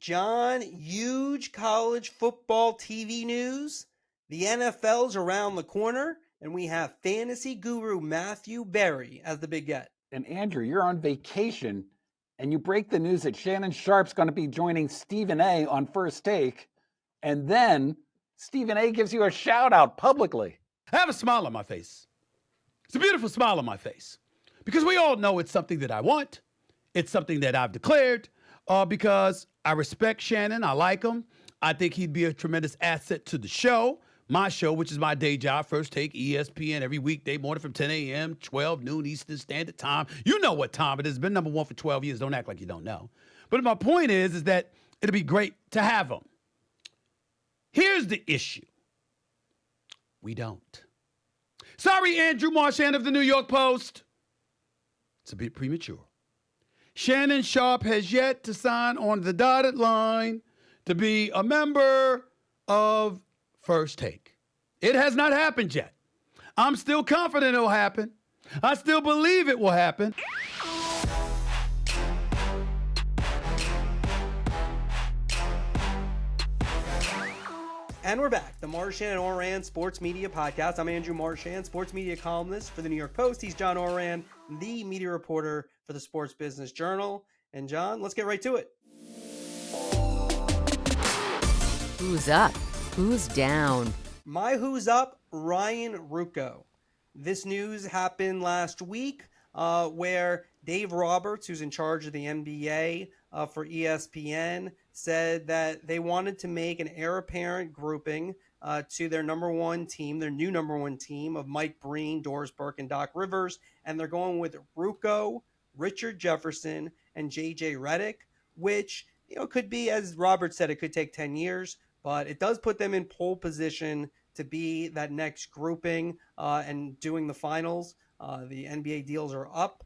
John, huge college football TV news. The NFL's around the corner, and we have fantasy guru Matthew Berry as the big get. And Andrew, you're on vacation, and you break the news that Shannon Sharpe's going to be joining Stephen A. on First Take, and then Stephen A. gives you a shout-out publicly. I have a smile on my face. It's a beautiful smile on my face. Because we all know it's something that I want. It's something that I've declared because I respect Shannon. I like him. I think he'd be a tremendous asset to the show. My show, which is my day job, First Take, ESPN, every weekday morning from 10 a.m., 12 noon Eastern Standard Time. You know what time it is. It's been number one for 12 years. Don't act like you don't know. But my point is that it'll be great to have him. Here's the issue. We don't. Sorry, Andrew Marchand of the New York Post. It's a bit premature. Shannon Sharpe has yet to sign on the dotted line to be a member of First Take. It has not happened yet. I'm still confident it'll happen. I still believe it will happen. And we're back, the Marchand and Ourand Sports Media Podcast. I'm Andrew Marchand, sports media columnist for the New York Post. He's John Ourand, the media reporter for the Sports Business Journal. And John, let's get right to it. Who's up? Who's down? My who's up, Ryan Ruocco. This news happened last week where Dave Roberts, who's in charge of the NBA for ESPN, said that they wanted to make an heir apparent grouping to their number one team, their new number one team of Mike Breen, Doris Burke, and Doc Rivers. And they're going with Ruocco, Richard Jefferson, and J.J. Redick, which could be, as Roberts said, it could take 10 years. But it does put them in pole position to be that next grouping and doing the finals. The NBA deals are up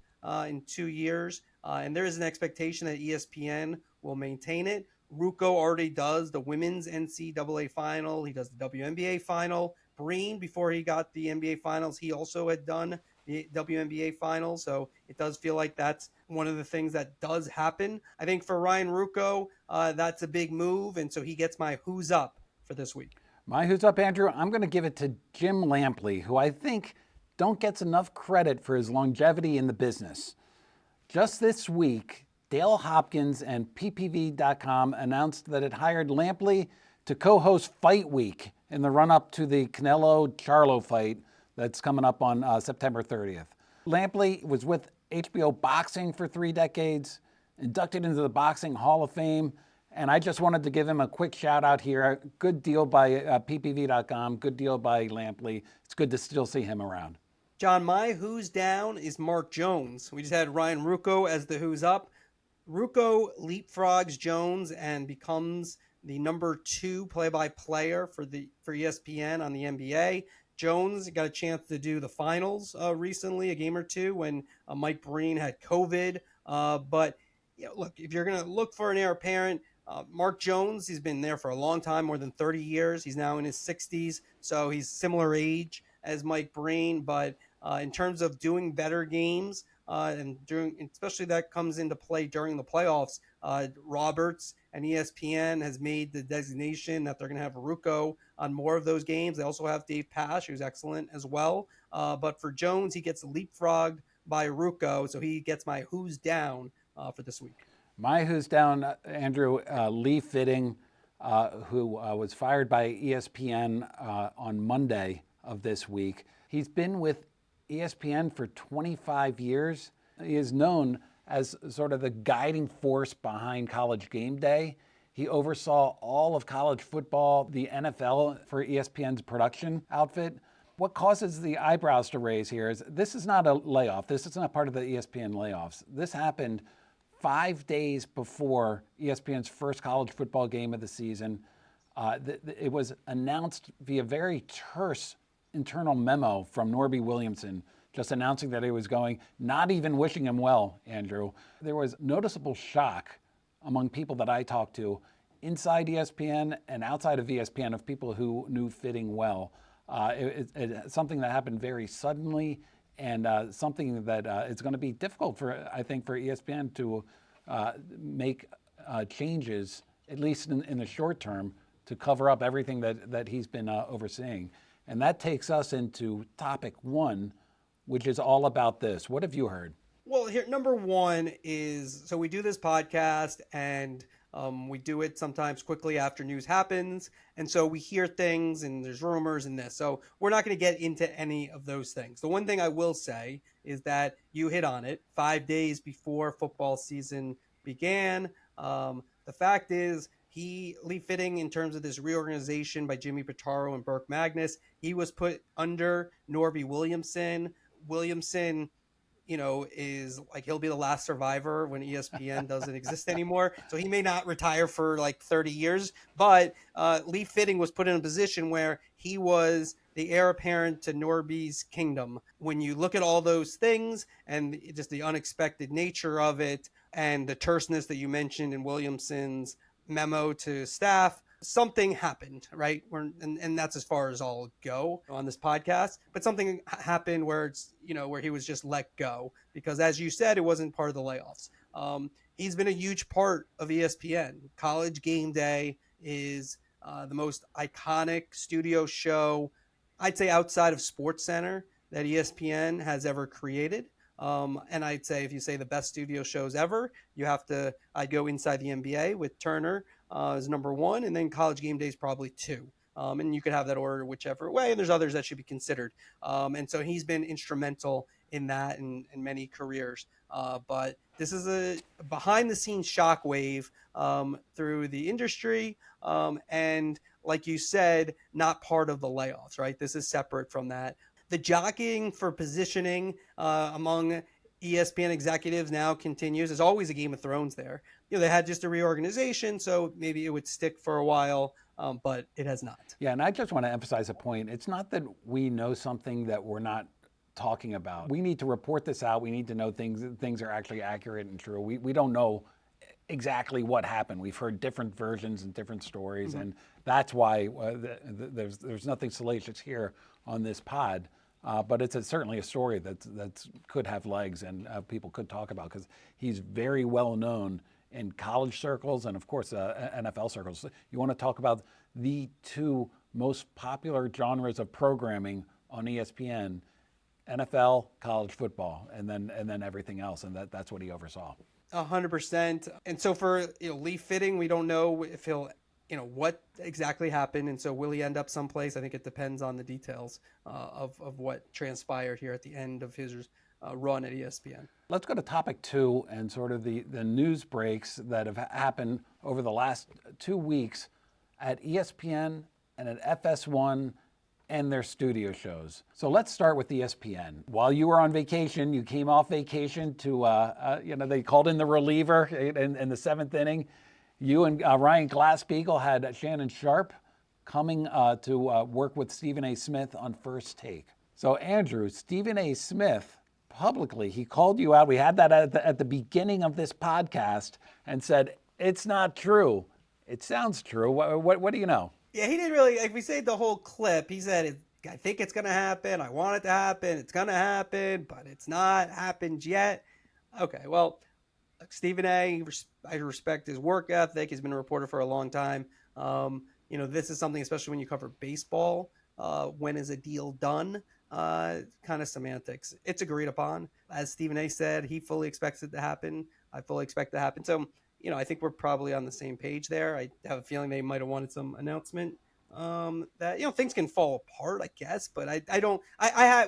in 2 years, and there is an expectation that ESPN will maintain it. Ruocco already does the women's NCAA final. He does the WNBA final. Breen, before he got the NBA finals, he also had done the WNBA finals. So it does feel like that's one of the things that does happen. I think for Ryan Ruocco, that's a big move. And so he gets my who's up for this week. My who's up, Andrew, I'm going to give it to Jim Lampley, who I think don't get enough credit for his longevity in the business. Just this week, Dale Hopkins and PPV.com announced that it hired Lampley to co-host Fight Week in the run-up to the Canelo-Charlo fight that's coming up on September 30th. Lampley was with HBO Boxing for 3 decades, inducted into the Boxing Hall of Fame, and I just wanted to give him a quick shout out here. Good deal by PPV.com, good deal by Lampley. It's good to still see him around. John, my who's down is Mark Jones. We just had Ryan Ruocco as the who's up. Ruocco leapfrogs Jones and becomes the number 2 play-by-player for ESPN on the NBA. Jones got a chance to do the finals recently, a game or two, when Mike Breen had COVID. But look, if you're going to look for an heir apparent, Mark Jones, he's been there for a long time, more than 30 years. He's now in his 60s, so he's similar age as Mike Breen. But in terms of doing better games, especially that comes into play during the playoffs, Roberts and ESPN has made the designation that they're going to have Ruocco on more of those games. They also have Dave Pasch, who's excellent as well. But for Jones, he gets leapfrogged by Ruocco, so he gets my who's down for this week. My who's down, Andrew, Lee Fitting, who was fired by ESPN on Monday of this week. He's been with ESPN for 25 years. He is known as sort of the guiding force behind College Game Day. He oversaw all of college football, the NFL for ESPN's production outfit. What causes the eyebrows to raise here is this is not a layoff. This is not part of the ESPN layoffs. This happened 5 days before ESPN's first college football game of the season. It was announced via very terse internal memo from Norby Williamson, just announcing that he was going, not even wishing him well, Andrew. There was noticeable shock among people that I talked to inside ESPN and outside of ESPN of people who knew Fitting well. It's something that happened very suddenly and something that it's going to be difficult for, I think, for ESPN to make changes at least in the short term, to cover up everything that he's been overseeing. And that takes us into topic one, which is all about this. What have you heard? Well, here, number one is, so we do this podcast and we do it sometimes quickly after news happens. And so we hear things and there's rumors and this. So we're not going to get into any of those things. The one thing I will say is that you hit on it 5 days before football season began. The fact is, Lee Fitting, in terms of this reorganization by Jimmy Pitaro and Burke Magnus, he was put under Norby Williamson. Williamson, is like, he'll be the last survivor when ESPN doesn't exist anymore. So he may not retire for like 30 years, but Lee Fitting was put in a position where he was the heir apparent to Norby's kingdom. When you look at all those things and just the unexpected nature of it and the terseness that you mentioned in Williamson's memo to staff, something happened, right? And that's as far as I'll go on this podcast. But something happened where it's, where he was just let go because, as you said, it wasn't part of the layoffs. He's been a huge part of ESPN. College Game Day is the most iconic studio show, I'd say, outside of SportsCenter that ESPN has ever created. And I'd say, if you say the best studio shows ever, I'd go Inside the NBA with Turner is number one, and then College Game Day is probably two. And you could have that order whichever way, and there's others that should be considered. And so he's been instrumental in that in many careers. But this is a behind-the-scenes shockwave through the industry, and like you said, not part of the layoffs, right? This is separate from that. The jockeying for positioning among ESPN executives now continues. There's always a Game of Thrones there. They had just a reorganization, so maybe it would stick for a while, but it has not. Yeah, and I just want to emphasize a point. It's not that we know something that we're not talking about. We need to report this out. We need to know things are actually accurate and true. We don't know exactly what happened. We've heard different versions and different stories, and that's why there's nothing salacious here on this pod. But it's certainly a story that could have legs and people could talk about because he's very well known in college circles and, of course, NFL circles. You want to talk about the two most popular genres of programming on ESPN: NFL, college football, and then everything else, and that's what he oversaw. 100%. And so for Lee Fitting, we don't know if he'll what exactly happened, and so will he end up someplace? I think it depends on the details of what transpired here at the end of his run at ESPN. Let's go to topic two and sort of the news breaks that have happened over the last 2 weeks at ESPN and at FS1 and their studio shows. So let's start with ESPN. While you were on vacation, you came off vacation to, they called in the reliever in the seventh inning. You and Ryan Glasspiegel had Shannon Sharpe coming to work with Stephen A. Smith on First Take. So Andrew, Stephen A. Smith, publicly, he called you out. We had that at the beginning of this podcast and said, it's not true. It sounds true. What do you know? Yeah, he didn't really, like we said the whole clip, he said, I think it's going to happen. I want it to happen. It's going to happen, but it's not happened yet. Okay, well, Stephen A., I respect his work ethic. He's been a reporter for a long time. This is something, especially when you cover baseball, when is a deal done? Kind of semantics. It's agreed upon. As Stephen A. said, he fully expects it to happen. I fully expect it to happen. So, I think we're probably on the same page there. I have a feeling they might have wanted some announcement that, things can fall apart, I guess, but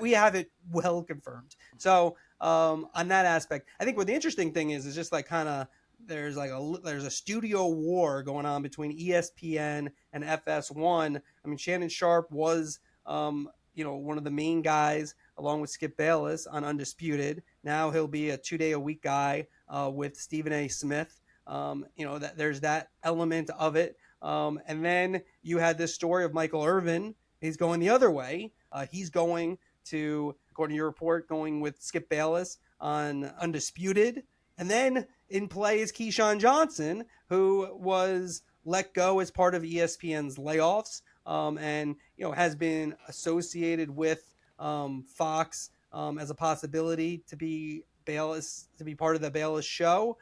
we have it well confirmed. So, on that aspect, I think what the interesting thing is just like kind of there's a studio war going on between ESPN and FS1. I mean, Shannon Sharpe was, one of the main guys along with Skip Bayless on Undisputed. Now he'll be a 2-day-a-week guy with Stephen A. Smith. That there's that element of it. And then you had this story of Michael Irvin. He's going the other way. He's going to, according to your report, going with Skip Bayless on Undisputed. And then in play is Keyshawn Johnson, who was let go as part of ESPN's layoffs, and has been associated with Fox as a possibility to be part of the Bayless show.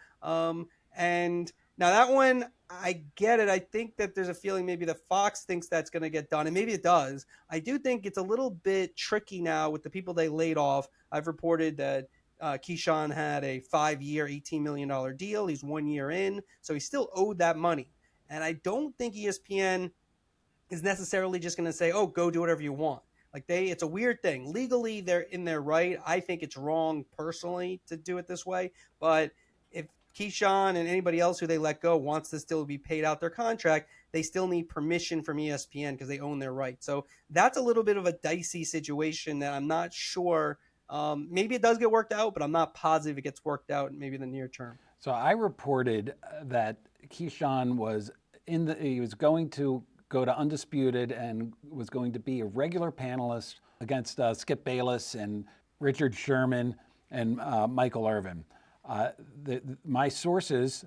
And Now that one, I get it. I think that there's a feeling maybe the Fox thinks that's going to get done, and maybe it does. I do think it's a little bit tricky now with the people they laid off. I've reported that Keyshawn had a 5-year, $18 million deal. He's 1 year in, so he still owed that money. And I don't think ESPN is necessarily just going to say, oh, go do whatever you want. Like it's a weird thing. Legally, they're in their right. I think it's wrong personally to do it this way. But if Keyshawn and anybody else who they let go wants to still be paid out their contract, they still need permission from ESPN because they own their right. So that's a little bit of a dicey situation that I'm not sure. Maybe it does get worked out, but I'm not positive it gets worked out maybe in the near term. So I reported that Keyshawn was he was going to go to Undisputed and was going to be a regular panelist against Skip Bayless and Richard Sherman and Michael Irvin. My sources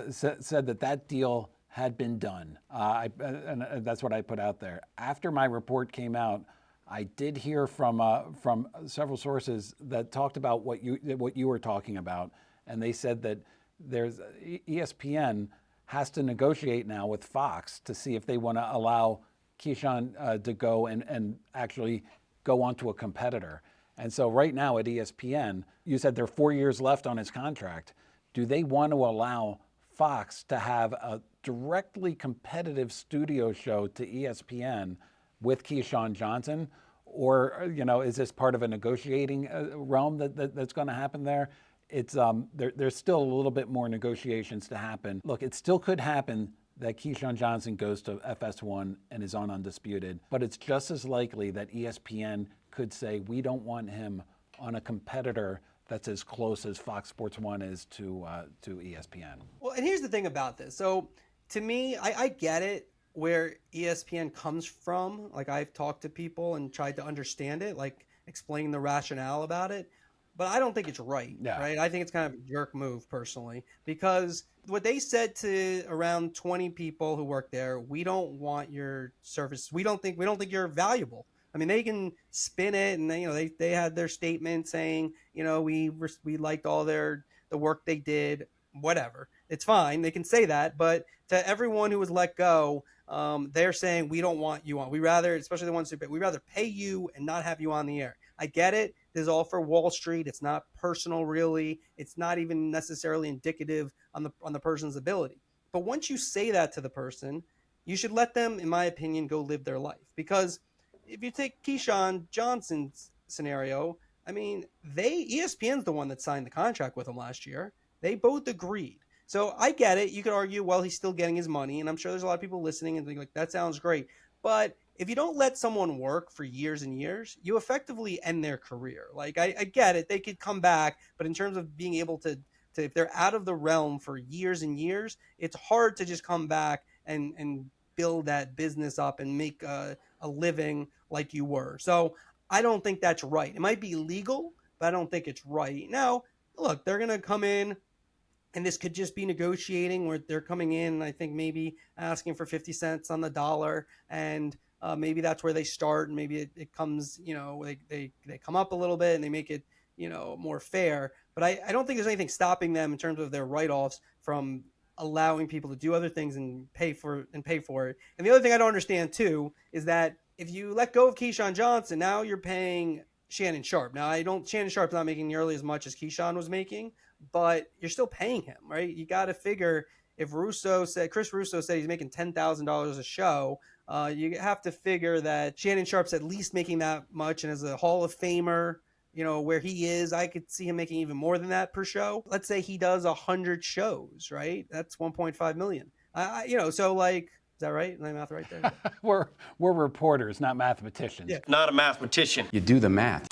said that deal had been done. And that's what I put out there. After my report came out, I did hear from several sources that talked about what you were talking about, and they said that there's ESPN has to negotiate now with Fox to see if they want to allow Keyshawn to go and actually go onto a competitor. And so right now at ESPN, you said there are 4 years left on his contract. Do they want to allow Fox to have a directly competitive studio show to ESPN with Keyshawn Johnson? Or, is this part of a negotiating realm that's going to happen there? It's there's still a little bit more negotiations to happen. Look, it still could happen that Keyshawn Johnson goes to FS1 and is on Undisputed, but it's just as likely that ESPN could say, we don't want him on a competitor that's as close as Fox Sports 1 is to ESPN. Well, and here's the thing about this. So to me, I get it where ESPN comes from. Like I've talked to people and tried to understand it, like explain the rationale about it. But I don't think it's right, right? I think it's kind of a jerk move personally, because what they said to around 20 people who work there, we don't want your service. We don't think you're valuable. I mean, they can spin it, and they had their statement saying, we liked all the work they did, whatever. It's fine. They can say that, but to everyone who was let go, they're saying we don't want you on. We rather, especially the ones we rather pay you and not have you on the air. I get it. This is all for Wall Street. It's not personal, really. It's not even necessarily indicative on the person's ability. But once you say that to the person, you should let them, in my opinion, go live their life. Because if you take Keyshawn Johnson's scenario, I mean, ESPN's the one that signed the contract with him last year. They both agreed. So I get it. You could argue, well, he's still getting his money. And I'm sure there's a lot of people listening and thinking, like, that sounds great. But if you don't let someone work for years and years, you effectively end their career. Like, I get it. They could come back. But in terms of being able to if they're out of the realm for years and years, it's hard to just come back and build that business up and make a living like you were. So I don't think that's right. It might be legal, but I don't think it's right. Now, look, they're going to come in, and this could just be negotiating where they're coming in, I think maybe asking for 50 cents on the dollar, and maybe that's where they start, and maybe it comes, they come up a little bit and they make it, more fair. But I don't think there's anything stopping them in terms of their write-offs from allowing people to do other things and pay for it. And the other thing I don't understand too is that if you let go of Keyshawn Johnson, now you're paying Shannon Sharpe. Now Shannon Sharpe's not making nearly as much as Keyshawn was making, but you're still paying him, right? You got to figure if Chris Russo said he's making $10,000 a show, you have to figure that Shannon Sharpe's at least making that much, and as a Hall of Famer, where he is, I could see him making even more than that per show. Let's say he does 100 shows, right? That's $1.5 million. So like, is that right? Is my math right there? We're reporters, not mathematicians. Yeah. Not a mathematician. You do the math.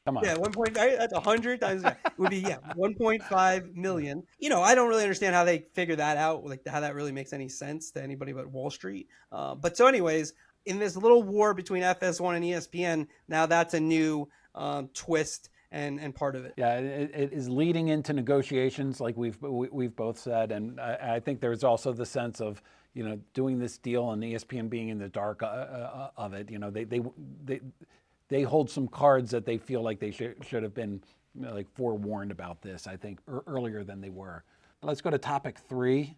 Come on. Yeah, that's 100 times that would be 1.5 million. I don't really understand how they figure that out, like how that really makes any sense to anybody but Wall Street. But so anyways, in this little war between FS1 and ESPN, now that's a new twist and part of it. Yeah, it is leading into negotiations, like we've both said, and I think there's also the sense of doing this deal and ESPN being in the dark of it. They hold some cards that they feel like they should have been forewarned about this, I think, earlier than they were. Let's go to topic 3,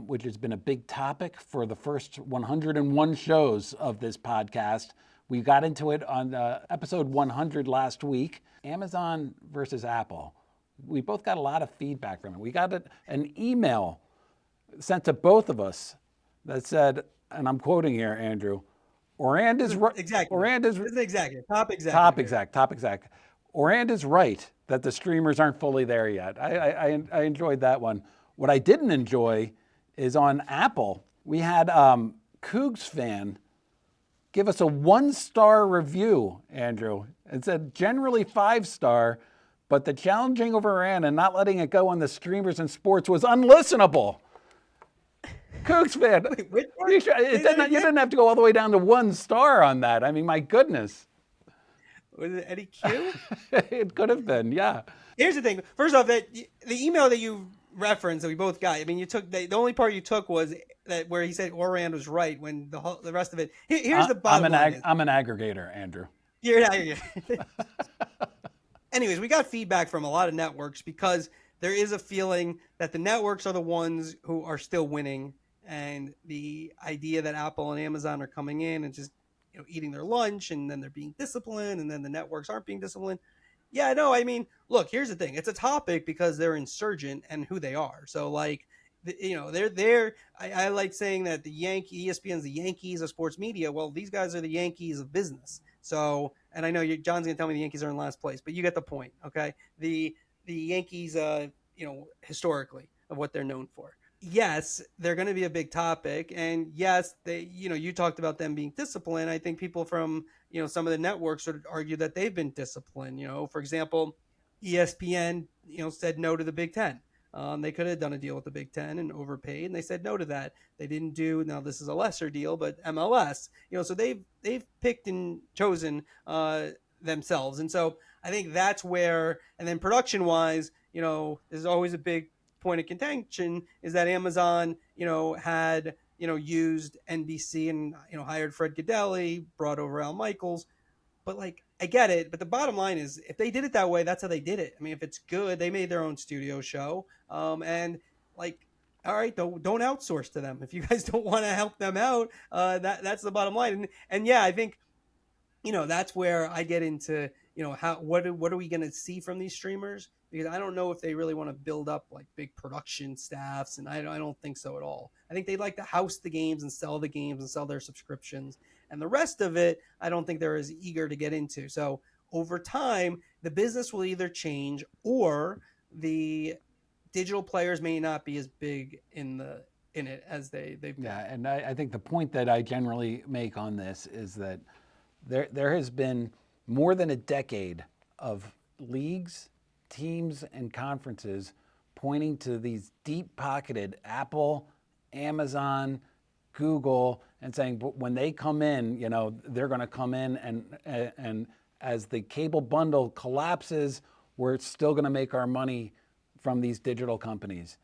which has been a big topic for the first 101 shows of this podcast. We got into it on episode 100 last week. Amazon versus Apple. We both got a lot of feedback from it. We got an email sent to both of us that said, and I'm quoting here, Andrew, Ourand is right. Exactly. Ourand is exactly. Top exact. Top exact. Ourand is right that the streamers aren't fully there yet. I enjoyed that one. What I didn't enjoy is on Apple, we had Cougs fan give us a 1-star review, Andrew. It said generally 5-star, but the challenging over Ourand and not letting it go on the streamers and sports was unlistenable. Cougs fan, Wait, you didn't have to go all the way down to 1 star on that. I mean, my goodness. Was it Eddie Q? It could have been, yeah. Here's the thing. First off, that the email that you referenced that we both got. I mean, you took the only part you took was that where he said Ourand was right when the rest of it. Here's the bottom line. I'm an aggregator, Andrew. You're an aggregator. Anyways, we got feedback from a lot of networks because there is a feeling that the networks are the ones who are still winning, and the idea that Apple and Amazon are coming in and just eating their lunch, and then they're being disciplined, and then the networks aren't being disciplined. Yeah, no, I mean, look, here's the thing. It's a topic because they're insurgent and who they are. So, like, they're there. I like saying that ESPN's the Yankees of sports media. Well, these guys are the Yankees of business. So, and I know John's going to tell me the Yankees are in last place, but you get the point, okay? The Yankees, historically, of what they're known for. Yes, they're going to be a big topic, and yes, they, you talked about them being disciplined. I think people from, some of the networks would argue that they've been disciplined. For example, ESPN, said no to the Big Ten. They could have done a deal with the Big Ten and overpaid, and they said no to that. They didn't do. Now this is a lesser deal, but MLS, so they've picked and chosen themselves, and so I think that's where. And then production wise, there's always a big point of contention is that Amazon, had, used NBC and, hired Fred Godelli, brought over Al Michaels. But like, I get it. But the bottom line is if they did it that way, that's how they did it. I mean, if it's good, they made their own studio show. And like, all right, don't outsource to them. If you guys don't want to help them out, that's the bottom line. And yeah, I think, that's where I get into, what are we going to see from these streamers? Because I don't know if they really want to build up like big production staffs, and I don't think so at all. I think they'd like to house the games and sell the games and sell their subscriptions, and the rest of it, I don't think they're as eager to get into. So over time, the business will either change or the digital players may not be as big in it as they've been. Yeah, and I think the point that I generally make on this is that there has been more than a decade of leagues, teams, and conferences pointing to these deep-pocketed Apple, Amazon, Google, and saying when they come in, they're going to come in and as the cable bundle collapses, we're still going to make our money from these digital companies.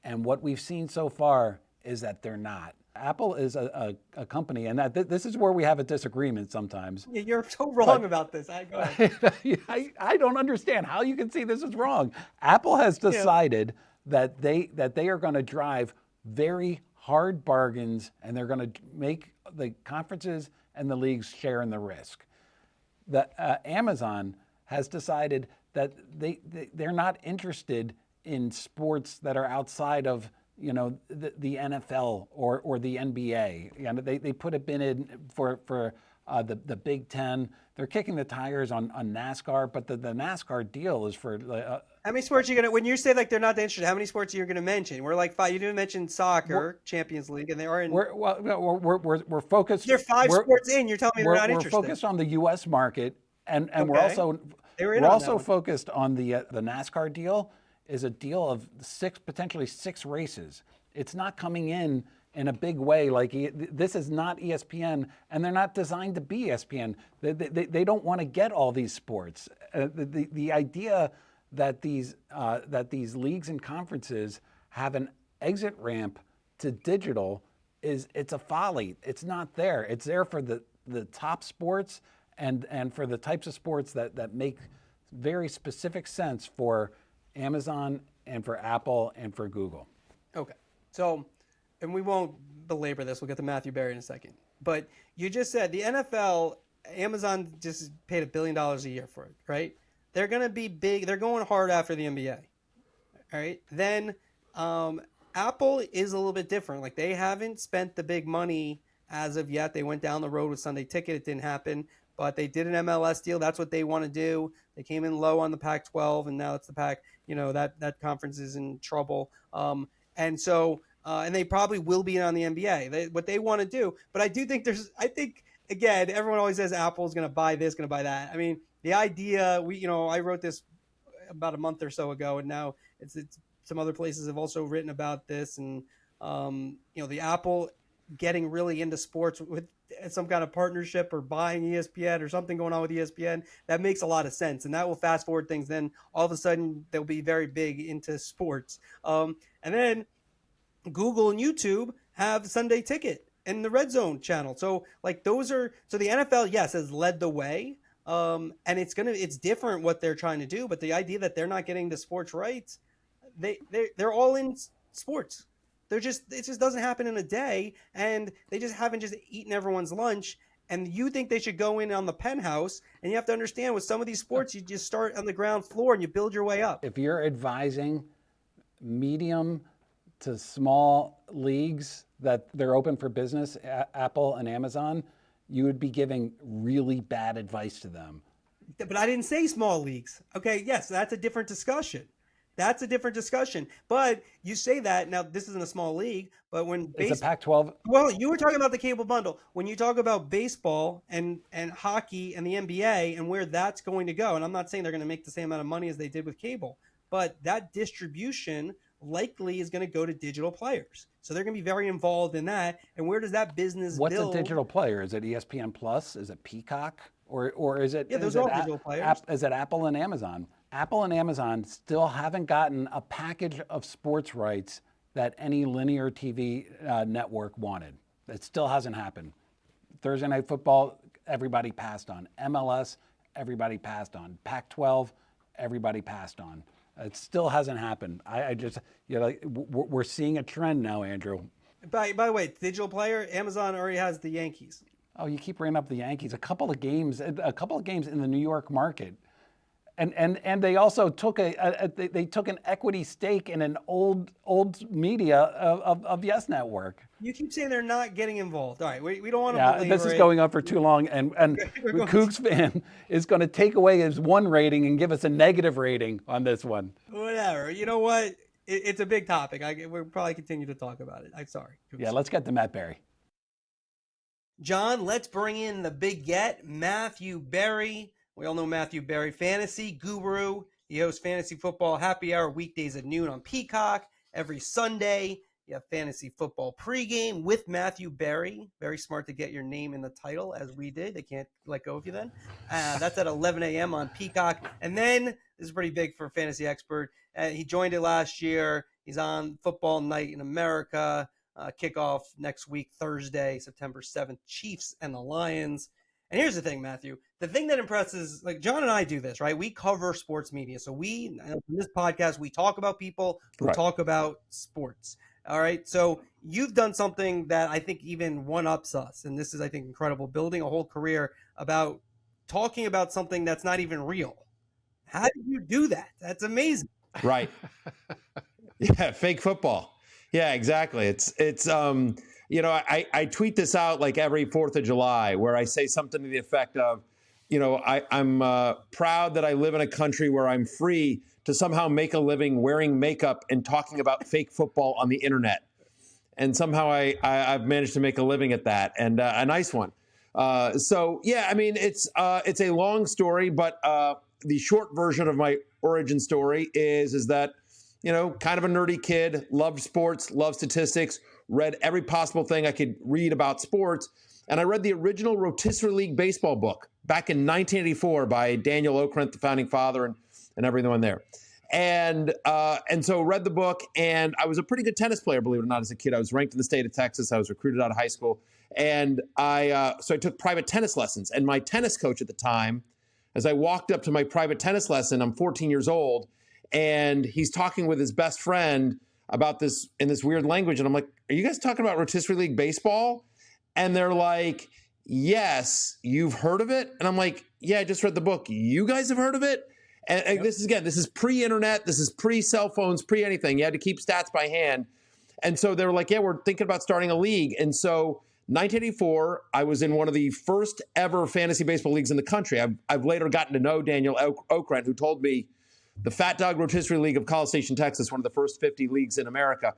And what we've seen so far is that they're not. Apple is a company, and this is where we have a disagreement sometimes. Yeah, you're so wrong about this. Go ahead. I don't understand how you can see this is wrong. Apple has decided that they are going to drive very hard bargains, and they're going to make the conferences and the leagues share in the risk. Amazon has decided that they're not interested in sports that are outside of the NFL or the NBA. They put a bid in for the Big Ten. They're kicking the tires on NASCAR, but the NASCAR deal is for. How many sports are you gonna? When you say like they're not interested, how many sports are you gonna mention? We're like 5. You didn't mention soccer, Champions League, and they are in. We're focused. They're 5 sports in. You're telling me they're not interested. We're focused on the U.S. market, and Okay. we're also focused on the NASCAR deal. Is a deal of potentially six races. It's not coming in a big way. Like this is not ESPN, and they're not designed to be ESPN. They don't want to get all these sports. The idea that these leagues and conferences have an exit ramp to digital it's a folly. It's not there. It's there for the top sports and for the types of sports that make very specific sense for Amazon and for Apple and for Google. Okay. So, and we won't belabor this. We'll get to Matthew Berry in a second. But you just said the NFL, Amazon just paid $1 billion a year for it, right? They're going to be big. They're going hard after the NBA. All right. Then Apple is a little bit different. Like, they haven't spent the big money as of yet. They went down the road with Sunday Ticket. It didn't happen. But they did an MLS deal. That's what they want to do. They came in low on the Pac-12, and now it's the Pac. That conference is in trouble. And they probably will be on the NBA. What they want to do. But I do think again, everyone always says Apple's going to buy this, going to buy that. I mean, the idea, I wrote this about a month or so ago, and now it's some other places have also written about this, and the Apple getting really into sports with some kind of partnership or buying ESPN or something going on with ESPN, that makes a lot of sense, and that will fast forward things. Then all of a sudden they'll be very big into sports, and then Google and YouTube have Sunday Ticket and the Red Zone channel. So the NFL, yes, has led the way. And it's different what they're trying to do, but the idea that they're not getting the sports rights, they're all in sports. It just doesn't happen in a day, and they just haven't just eaten everyone's lunch. And you think they should go in on the penthouse, and you have to understand with some of these sports, you just start on the ground floor and you build your way up. If you're advising medium to small leagues that they're open for business, Apple and Amazon, you would be giving really bad advice to them. But I didn't say small leagues. Okay, yes, that's a different discussion. But you say that, now this isn't a small league, but when it's a Pac-12. Well, you were talking about the cable bundle. When you talk about baseball and hockey and the NBA and where that's going to go, and I'm not saying they're going to make the same amount of money as they did with cable, but that distribution likely is going to go to digital players. So they're going to be very involved in that. And where does that business What's build? a digital player? Is it ESPN Plus? Is it Peacock? Or is it? Yeah, those are all digital players. Is it Apple and Amazon? Apple and Amazon still haven't gotten a package of sports rights that any linear TV network wanted. It still hasn't happened. Thursday Night Football, everybody passed on. MLS, everybody passed on. Pac-12, everybody passed on. It still hasn't happened. We're seeing a trend now, Andrew. By the way, digital player, Amazon already has the Yankees. Oh, you keep bringing up the Yankees. A couple of games in the New York market. And they also took they took an equity stake in an old media of Yes Network. You keep saying they're not getting involved. All right, we don't want to. Yeah, this is going on for too long, and the Cougs fan is going to take away his 1 rating and give us a negative rating on this one. Whatever. You know what? It's a big topic. We'll probably continue to talk about it. I'm sorry. Cougs. Yeah, let's get to Matt Berry. John, let's bring in the big get, Matthew Berry. We all know Matthew Berry, fantasy guru. He hosts Fantasy Football Happy Hour weekdays at noon on Peacock. Every Sunday, you have Fantasy Football pregame with Matthew Berry. Very smart to get your name in the title, as we did. They can't let go of you then. That's at 11 a.m. on Peacock. And then, this is pretty big for a fantasy expert. He joined it last year. He's on Football Night in America. Kickoff next week, Thursday, September 7th, Chiefs and the Lions. And here's the thing, Matthew. The thing that impresses, like John and I do this, right? We cover sports media. So in this podcast, we talk about people who talk about sports. All right. So you've done something that I think even one-ups us. And this is, I think, incredible. Building a whole career about talking about something that's not even real. How did you do that? That's amazing. Right. Yeah. Fake football. Yeah, exactly. I tweet this out like every 4th of July where I say something to the effect of, I'm proud that I live in a country where I'm free to somehow make a living wearing makeup and talking about fake football on the internet. And somehow I've managed to make a living at that, and a nice one. It's a long story, but the short version of my origin story is that, kind of a nerdy kid, loved sports, loved statistics, read every possible thing I could read about sports. And I read the original Rotisserie League baseball book back in 1984 by Daniel Okrent, the founding father, and everyone there. And so read the book, and I was a pretty good tennis player, believe it or not, as a kid. I was ranked in the state of Texas. I was recruited out of high school. And so I took private tennis lessons. And my tennis coach at the time, as I walked up to my private tennis lesson, I'm 14 years old, and he's talking with his best friend about this in this weird language. And I'm like, are you guys talking about rotisserie league baseball? And they're like, yes, you've heard of it? And I'm like, yeah, I just read the book. You guys have heard of it? And this is pre-internet. This is pre-cell phones, pre-anything. You had to keep stats by hand. And so they were like, yeah, we're thinking about starting a league. And so 1984, I was in one of the first ever fantasy baseball leagues in the country. I've later gotten to know Daniel Okrent, who told me the Fat Dog Rotisserie League of College Station, Texas, one of the first 50 leagues in America.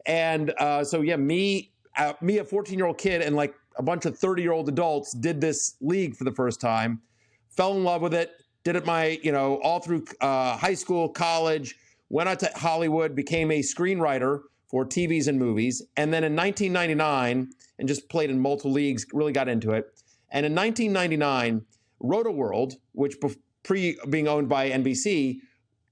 And me, a 14-year-old kid, and like a bunch of 30-year-old adults did this league for the first time, fell in love with it, did it all through high school, college, went out to Hollywood, became a screenwriter for TVs and movies. And then in 1999, and just played in multiple leagues, really got into it. And in 1999, Roto-World, which pre being owned by NBC,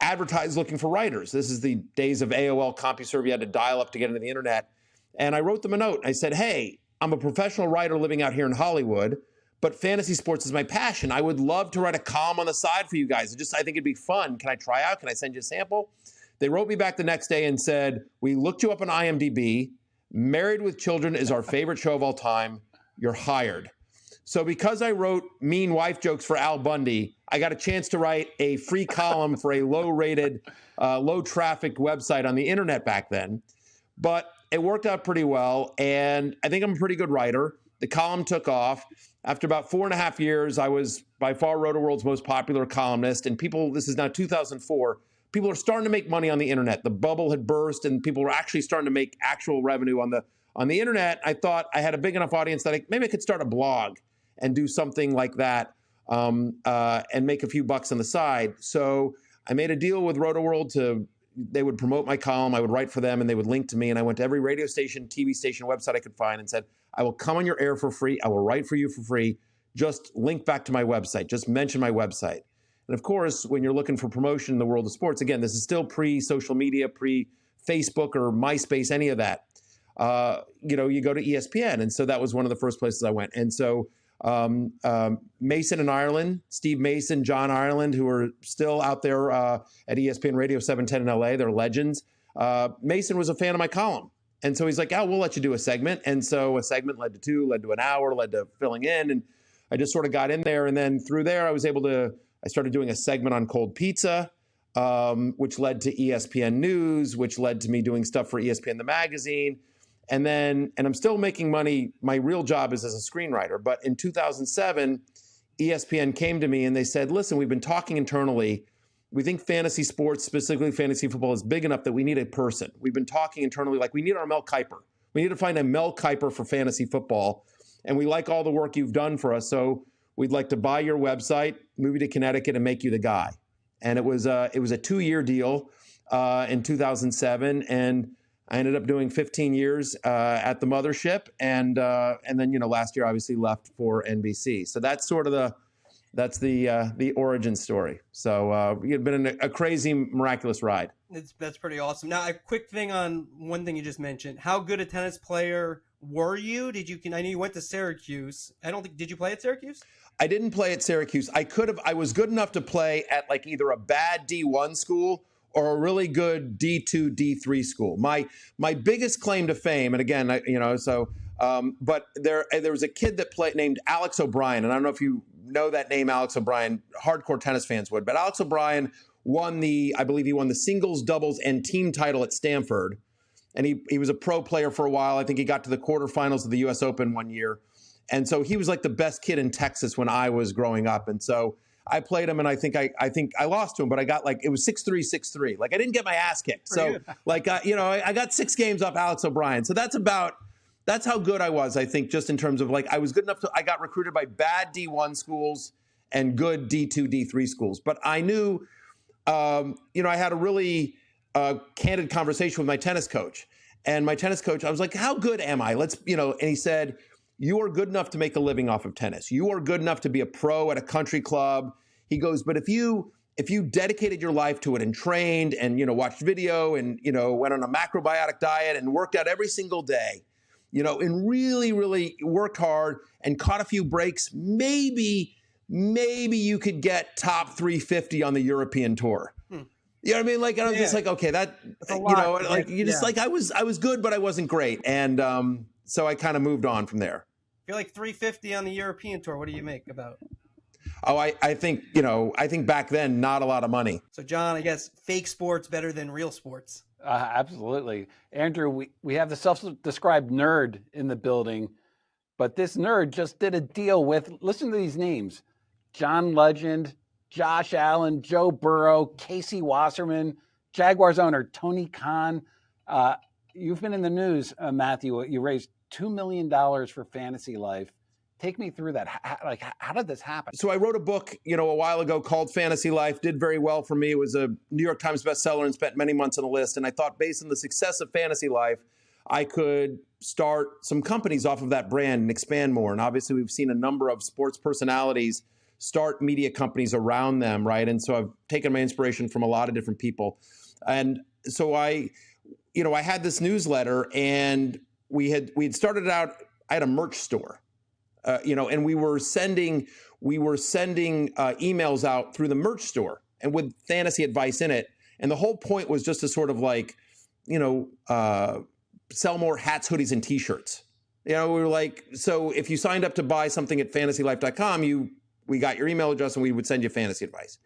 advertised looking for writers. This is the days of AOL CompuServe. You had to dial up to get into the internet. And I wrote them a note. I said, hey, I'm a professional writer living out here in Hollywood, but fantasy sports is my passion. I would love to write a column on the side for you guys. I think it'd be fun. Can I try out? Can I send you a sample? They wrote me back the next day and said, we looked you up on IMDb. Married with Children is our favorite show of all time. You're hired. So because I wrote mean wife jokes for Al Bundy, I got a chance to write a free column for a low-rated, low-trafficked website on the internet back then. But it worked out pretty well, and I think I'm a pretty good writer. The column took off. After about 4.5 years, I was by far Roto-World's most popular columnist, and this is now 2004, people are starting to make money on the internet. The bubble had burst, and people were actually starting to make actual revenue on the internet. I thought I had a big enough audience that maybe I could start a blog and do something like that and make a few bucks on the side. So I made a deal with Roto-World they would promote my column, I would write for them, and they would link to me. And I went to every radio station, TV station, website I could find and said, I will come on your air for free. I will write for you for free. Just link back to my website. Just mention my website. And of course, when you're looking for promotion in the world of sports, again, this is still pre-social media, pre-Facebook or MySpace, any of that. You go to ESPN. And so that was one of the first places I went. And so Mason in Ireland, Steve Mason, John Ireland, who are still out there at ESPN Radio 710 in LA. They're legends. Mason was a fan of my column. And so he's like, we'll let you do a segment. And so a segment led to 2, led to an hour, led to filling in. And I just sort of got in there. And then through there, I started doing a segment on cold pizza, which led to ESPN News, which led to me doing stuff for ESPN the magazine. And I'm still making money. My real job is as a screenwriter. But in 2007, ESPN came to me and they said, listen, we've been talking internally. We think fantasy sports, specifically fantasy football, is big enough that we need a person. We've been talking internally, like we need our Mel Kiper. We need to find a Mel Kiper for fantasy football. And we like all the work you've done for us. So we'd like to buy your website, move you to Connecticut, and make you the guy. And it was a 2-year deal in 2007. And I ended up doing 15 years at the mothership, and then last year obviously left for NBC. So that's sort of the origin story. So it's been a crazy, miraculous ride. That's pretty awesome. Now, a quick thing on one thing you just mentioned: how good a tennis player were you? I know you went to Syracuse. Did you play at Syracuse? I didn't play at Syracuse. I was good enough to play at like either a bad D1 school or a really good D2, D3 school. My biggest claim to fame, and again, but there was a kid that played named Alex O'Brien, and I don't know if you know that name, Alex O'Brien. Hardcore tennis fans would, but Alex O'Brien I believe he won the singles, doubles, and team title at Stanford, and he was a pro player for a while. I think he got to the quarterfinals of the U.S. Open one year, and so he was like the best kid in Texas when I was growing up, and so I played him, and I think I lost to him, but I got it was 6-3, 6-3. Like I didn't get my ass kicked. So I got 6 games off Alex O'Brien. So that's how good I was. I think just in terms of I was good enough I got recruited by bad D1 schools and good D2, D3 schools. But I knew, I had a really candid conversation with my tennis coach, and my tennis coach, I was like, how good am I? And he said, you are good enough to make a living off of tennis. You are good enough to be a pro at a country club. He goes, but if you dedicated your life to it and trained and, watched video and, went on a macrobiotic diet and worked out every single day, and really, really worked hard and caught a few breaks, maybe you could get top 350 on the European tour. You know what I mean? Like, and I'm just like, okay, that, a lot, like, you just like, I was good, but I wasn't great. And so I kind of moved on from there. You're like 350 on the European tour. What do you make about? Oh, I think, I think back then, not a lot of money. So, John, I guess fake sports better than real sports. Absolutely. Andrew, we have the self-described nerd in the building, but this nerd just did a deal with, listen to these names, John Legend, Josh Allen, Joe Burrow, Casey Wasserman, Jaguars owner Tony Khan. You've been in the news, Matthew. You raised $2 million for Fantasy Life. Take me through that. How did this happen? So I wrote a book, a while ago called Fantasy Life. Did very well for me. It was a New York Times bestseller and spent many months on the list. And I thought based on the success of Fantasy Life, I could start some companies off of that brand and expand more. And obviously we've seen a number of sports personalities start media companies around them, right? And so I've taken my inspiration from a lot of different people. And so I had this newsletter, and we had started out, I had a merch store. And we were sending emails out through the merch store and with fantasy advice in it. And the whole point was just to sort of like, sell more hats, hoodies, and T-shirts. We were like, so if you signed up to buy something at fantasylife.com, we got your email address and we would send you fantasy advice.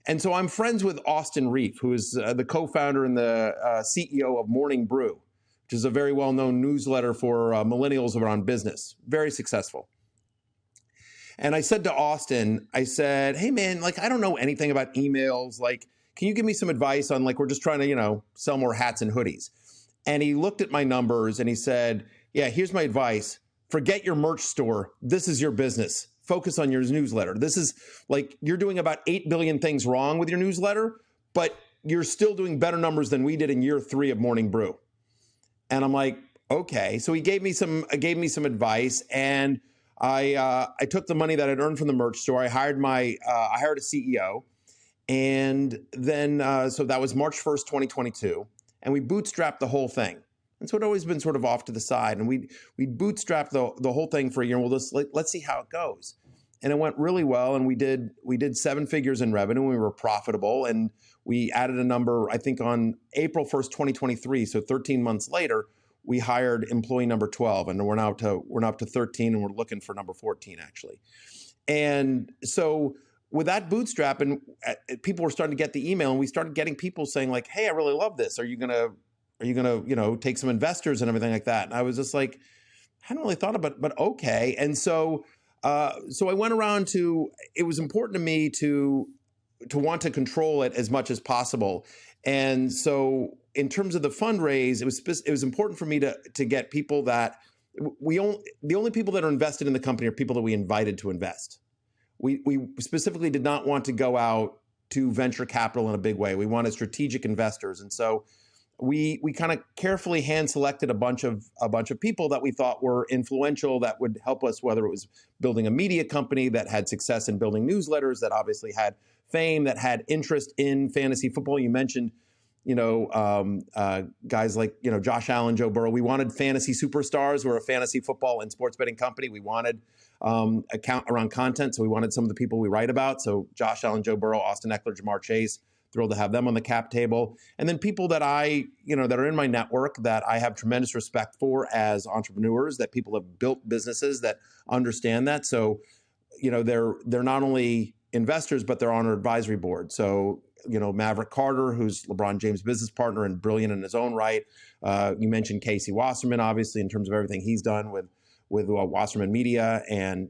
And so I'm friends with Austin Reef, who is the co-founder and the CEO of Morning Brew, which is a very well-known newsletter for millennials around business, very successful. And I said to Austin, I said, hey man, like, I don't know anything about emails. Like, can you give me some advice on, like, we're just trying to, sell more hats and hoodies. And he looked at my numbers and he said, yeah, here's my advice. Forget your merch store. This is your business. Focus on your newsletter. This is like, you're doing about 8 billion things wrong with your newsletter, but you're still doing better numbers than we did in year 3 of Morning Brew. And I'm like, okay. So he gave me some advice, and I took the money that I'd earned from the merch store. I hired a CEO, and then so that was March 1st, 2022, and we bootstrapped the whole thing. And so it had always been sort of off to the side, and we bootstrapped the whole thing for a year. And let's see how it goes. And it went really well, and we did 7 figures in revenue. And we were profitable, and we added a number, I think, on April 1st, 2023. So 13 months later, we hired employee number 12, and we're now up to 13, and we're looking for number 14 actually. And so with that bootstrap, and people were starting to get the email, and we started getting people saying like, "Hey, I really love this. Are you gonna take some investors and everything like that?" And I was just like, I hadn't really thought about it, but okay. And so I went around to. It was important to me to want to control it as much as possible. And so in terms of the fundraise, it was important for me to get people that the only people that are invested in the company are people that we invited to invest. We specifically did not want to go out to venture capital in a big way. We wanted strategic investors. And so we kind of carefully hand selected a bunch of people that we thought were influential, that would help us, whether it was building a media company that had success in building newsletters, that obviously had fame, that had interest in fantasy football. You mentioned, guys like, Josh Allen, Joe Burrow. We wanted fantasy superstars. We're a fantasy football and sports betting company. We wanted account around content. So we wanted some of the people we write about. So Josh Allen, Joe Burrow, Austin Eckler, Jamar Chase, thrilled to have them on the cap table. And then people that that are in my network that I have tremendous respect for as entrepreneurs, that people have built businesses that understand that. So, they're not only investors, but they're on our advisory board. So, Maverick Carter, who's LeBron James' business partner and brilliant in his own right. You mentioned Casey Wasserman, obviously, in terms of everything he's done with Wasserman Media and,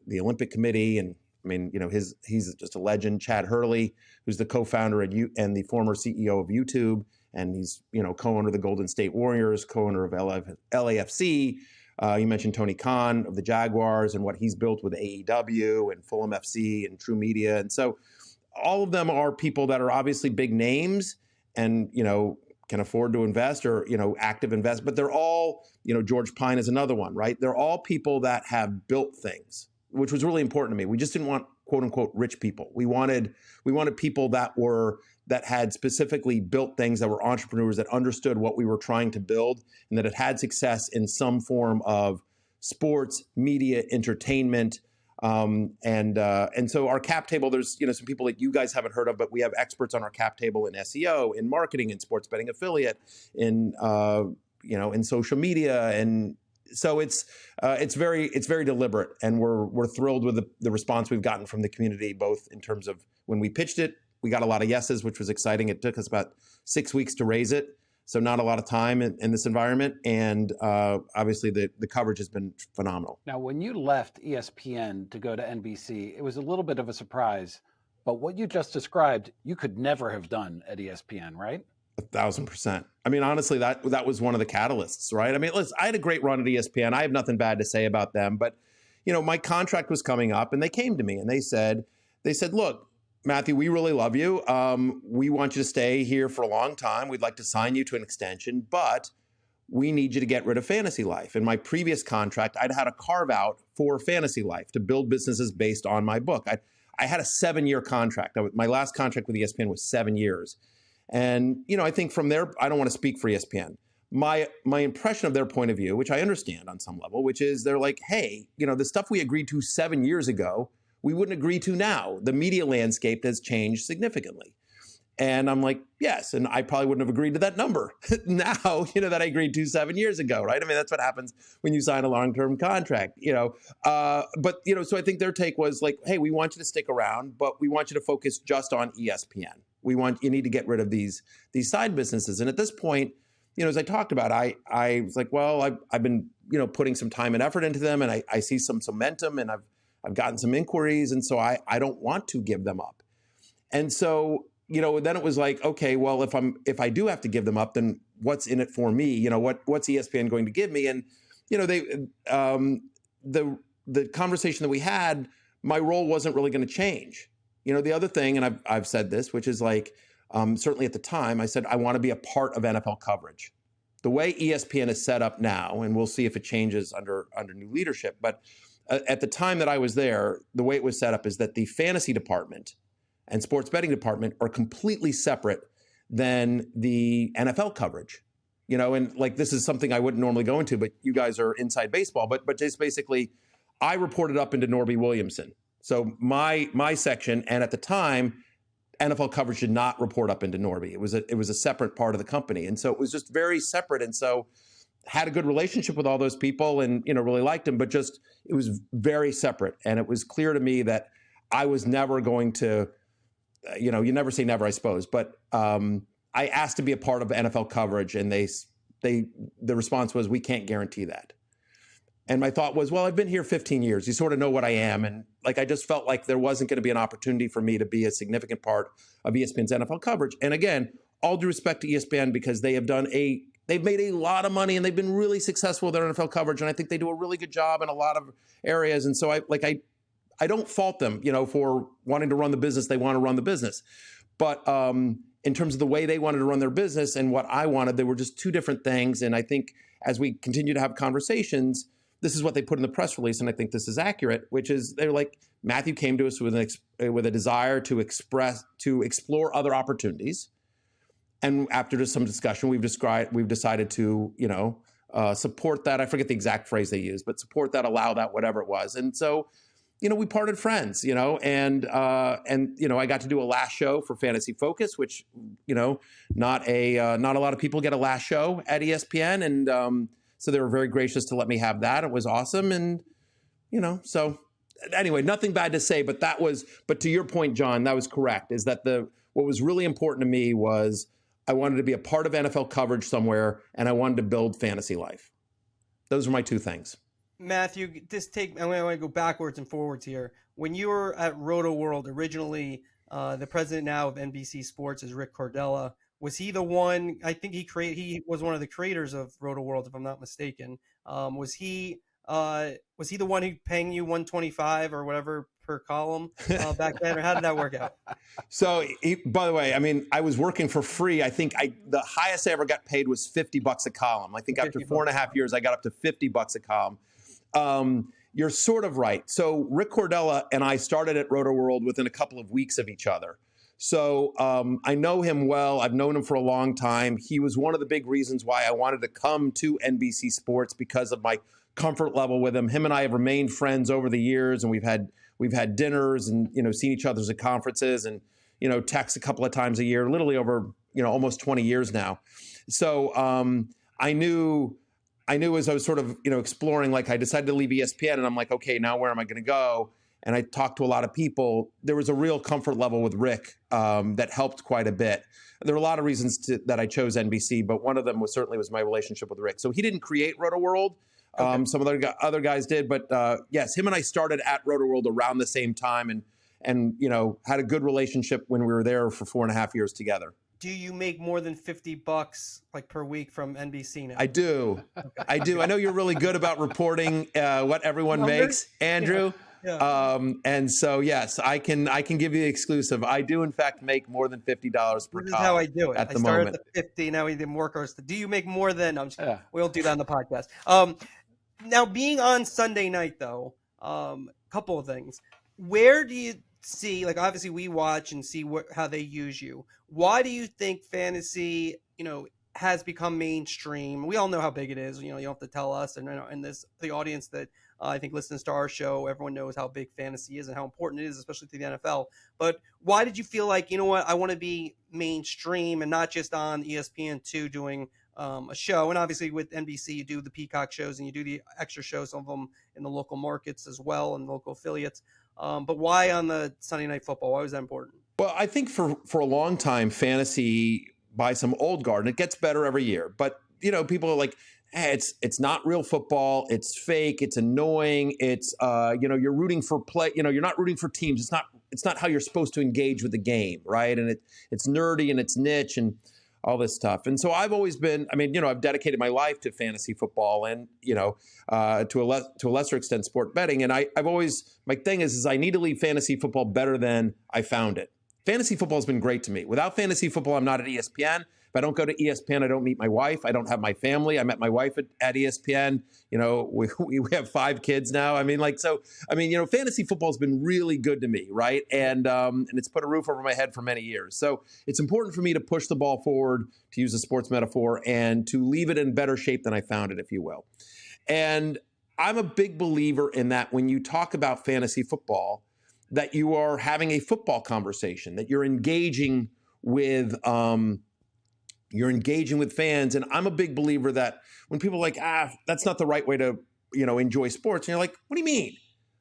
the Olympic Committee. And, he's just a legend. Chad Hurley, who's the co-founder and the former CEO of YouTube. And he's, co-owner of the Golden State Warriors, co-owner of LAFC. You mentioned Tony Khan of the Jaguars and what he's built with AEW and Fulham FC and True Media. And so all of them are people that are obviously big names and, can afford to invest or, active invest. But they're all, George Pine is another one, right? They're all people that have built things, which was really important to me. We just didn't want, quote unquote, rich people. We wanted people that had specifically built things, that were entrepreneurs, that understood what we were trying to build, and that had success in some form of sports, media, entertainment, And so our cap table, there's, some people that you guys haven't heard of, but we have experts on our cap table in SEO, in marketing, in sports betting affiliate, in social media. And so it's very deliberate, and we're thrilled with the response we've gotten from the community, both in terms of when we pitched it, we got a lot of yeses, which was exciting. It took us about 6 weeks to raise it. So not a lot of time in this environment. And obviously the coverage has been phenomenal. Now, when you left ESPN to go to NBC, it was a little bit of a surprise. But what you just described, you could never have done at ESPN, right? 1,000%. I mean, honestly, that was one of the catalysts, right? I mean, listen, I had a great run at ESPN. I have nothing bad to say about them. But, my contract was coming up, and they came to me and they said, look, Matthew, we really love you. We want you to stay here for a long time. We'd like to sign you to an extension, but we need you to get rid of Fantasy Life. In my previous contract, I'd had a carve out for Fantasy Life to build businesses based on my book. I had a 7-year contract. My last contract with ESPN was 7 years. And, I think from there, I don't want to speak for ESPN. My impression of their point of view, which I understand on some level, which is they're like, hey, the stuff we agreed to 7 years ago, we wouldn't agree to now. The media landscape has changed significantly. And I'm like, yes. And I probably wouldn't have agreed to that number now, that I agreed to 7 years ago, right? I mean, that's what happens when you sign a long-term contract, so I think their take was like, hey, we want you to stick around, but we want you to focus just on ESPN. You need to get rid of these side businesses. And at this point, as I talked about, I was like, well, I've been, putting some time and effort into them, and I see some momentum, and I've gotten some inquiries, and so I don't want to give them up. And so, then it was like, okay, well, if I do have to give them up, then what's in it for me? What's ESPN going to give me? And, the conversation that we had, my role wasn't really going to change. The other thing, and I've said this, which is like, certainly at the time, I said, I want to be a part of NFL coverage. The way ESPN is set up now, and we'll see if it changes under new leadership, but at the time that I was there, the way it was set up is that the fantasy department and sports betting department are completely separate than the NFL coverage. And like, this is something I wouldn't normally go into, but you guys are inside baseball. But just basically, I reported up into Norby Williamson. So my section, and at the time, NFL coverage did not report up into Norby. It was a separate part of the company, and so it was just very separate. And so had a good relationship with all those people, and really liked them, but just it was very separate. And it was clear to me that I was never going to, you never say never, I suppose. But I asked to be a part of NFL coverage, and the response was, we can't guarantee that. And my thought was, well, I've been here 15 years. You sort of know what I am. And like, I just felt like there wasn't going to be an opportunity for me to be a significant part of ESPN's NFL coverage. And again, all due respect to ESPN, because they've made a lot of money, and they've been really successful with their NFL coverage. And I think they do a really good job in a lot of areas. And so I don't fault them, for wanting to run the business. They want to run the business. But in terms of the way they wanted to run their business and what I wanted, they were just two different things. And I think as we continue to have conversations, this is what they put in the press release, and I think this is accurate, which is they're like, Matthew came to us with a desire to explore other opportunities. And after just some discussion, we've decided to, support that. I forget the exact phrase they used, but support that, allow that, whatever it was. And so, we parted friends, and I got to do a last show for Fantasy Focus, which, not a lot of people get a last show at ESPN. And, so they were very gracious to let me have that. It was awesome. And, so anyway, nothing bad to say, but to your point, John, that was correct, is that what was really important to me was I wanted to be a part of NFL coverage somewhere, and I wanted to build Fantasy Life. Those are my two things. Matthew, I want to go backwards and forwards here. When you were at Roto World originally, the president now of NBC Sports is Rick Cordella. Was he the one? I think he was one of the creators of Roto World, if I'm not mistaken. Was he the one who paying you $125 or whatever per column back then, or how did that work out? So, by the way, I mean, I was working for free. I think the highest I ever got paid was $50 a column. I think after 4.5 years, I got up to $50 a column. You're sort of right. So Rick Cordella and I started at Roto World within a couple of weeks of each other. So I know him well. I've known him for a long time. He was one of the big reasons why I wanted to come to NBC Sports, because of my comfort level with him. Him and I have remained friends over the years, and we've had dinners and, seen each other at conferences and, text a couple of times a year, literally over, almost 20 years now. So I knew as I was sort of, exploring, like I decided to leave ESPN, and I'm like, okay, now where am I going to go? And I talked to a lot of people. There was a real comfort level with Rick that helped quite a bit. There were a lot of reasons that I chose NBC, but one of them was certainly my relationship with Rick. So he didn't create Roto-World. Okay. Some other guys did, but yes, him and I started at Roto-World around the same time, and had a good relationship when we were there for 4.5 years together. Do you make more than $50 like per week from NBC now? I do. Okay. I do. I know you're really good about reporting what everyone makes, Andrew. Yeah. And so, yes, I can give you the exclusive. I do, in fact, make more than $50 per column. This is how I do it. At the I started moment. at the 50. Now we did more course. Do you make more than? I'm just kidding. We'll do that on the podcast. Now, being on Sunday night, though, couple of things. Where do you see? Like, obviously, we watch and see how they use you. Why do you think fantasy, has become mainstream? We all know how big it is. You don't have to tell us, and the audience that I think listens to our show, everyone knows how big fantasy is and how important it is, especially to the NFL. But why did you feel like, I want to be mainstream and not just on ESPN2 doing a show? And obviously with NBC, you do the Peacock shows and you do the extra shows, some of them in the local markets as well and local affiliates. But why on the Sunday Night Football? Why was that important? Well, I think for a long time, fantasy by some old guard, and it gets better every year. But, people are like, hey, it's not real football. It's fake. It's annoying. It's, you're rooting for play. You're not rooting for teams. It's not how you're supposed to engage with the game, right? And it's nerdy and it's niche and all this stuff. And so I've always been, I've dedicated my life to fantasy football and, to a lesser extent, sport betting. And I've always, my thing is I need to leave fantasy football better than I found it. Fantasy football has been great to me. Without fantasy football, I'm not at ESPN. If I don't go to ESPN, I don't meet my wife. I don't have my family. I met my wife at ESPN. We have 5 kids now. Fantasy football has been really good to me, right? And it's put a roof over my head for many years. So it's important for me to push the ball forward, to use a sports metaphor, and to leave it in better shape than I found it, if you will. And I'm a big believer in that when you talk about fantasy football, that you are having a football conversation, that you're engaging with fans. And I'm a big believer that when people are like, that's not the right way to, enjoy sports. And you're like, what do you mean?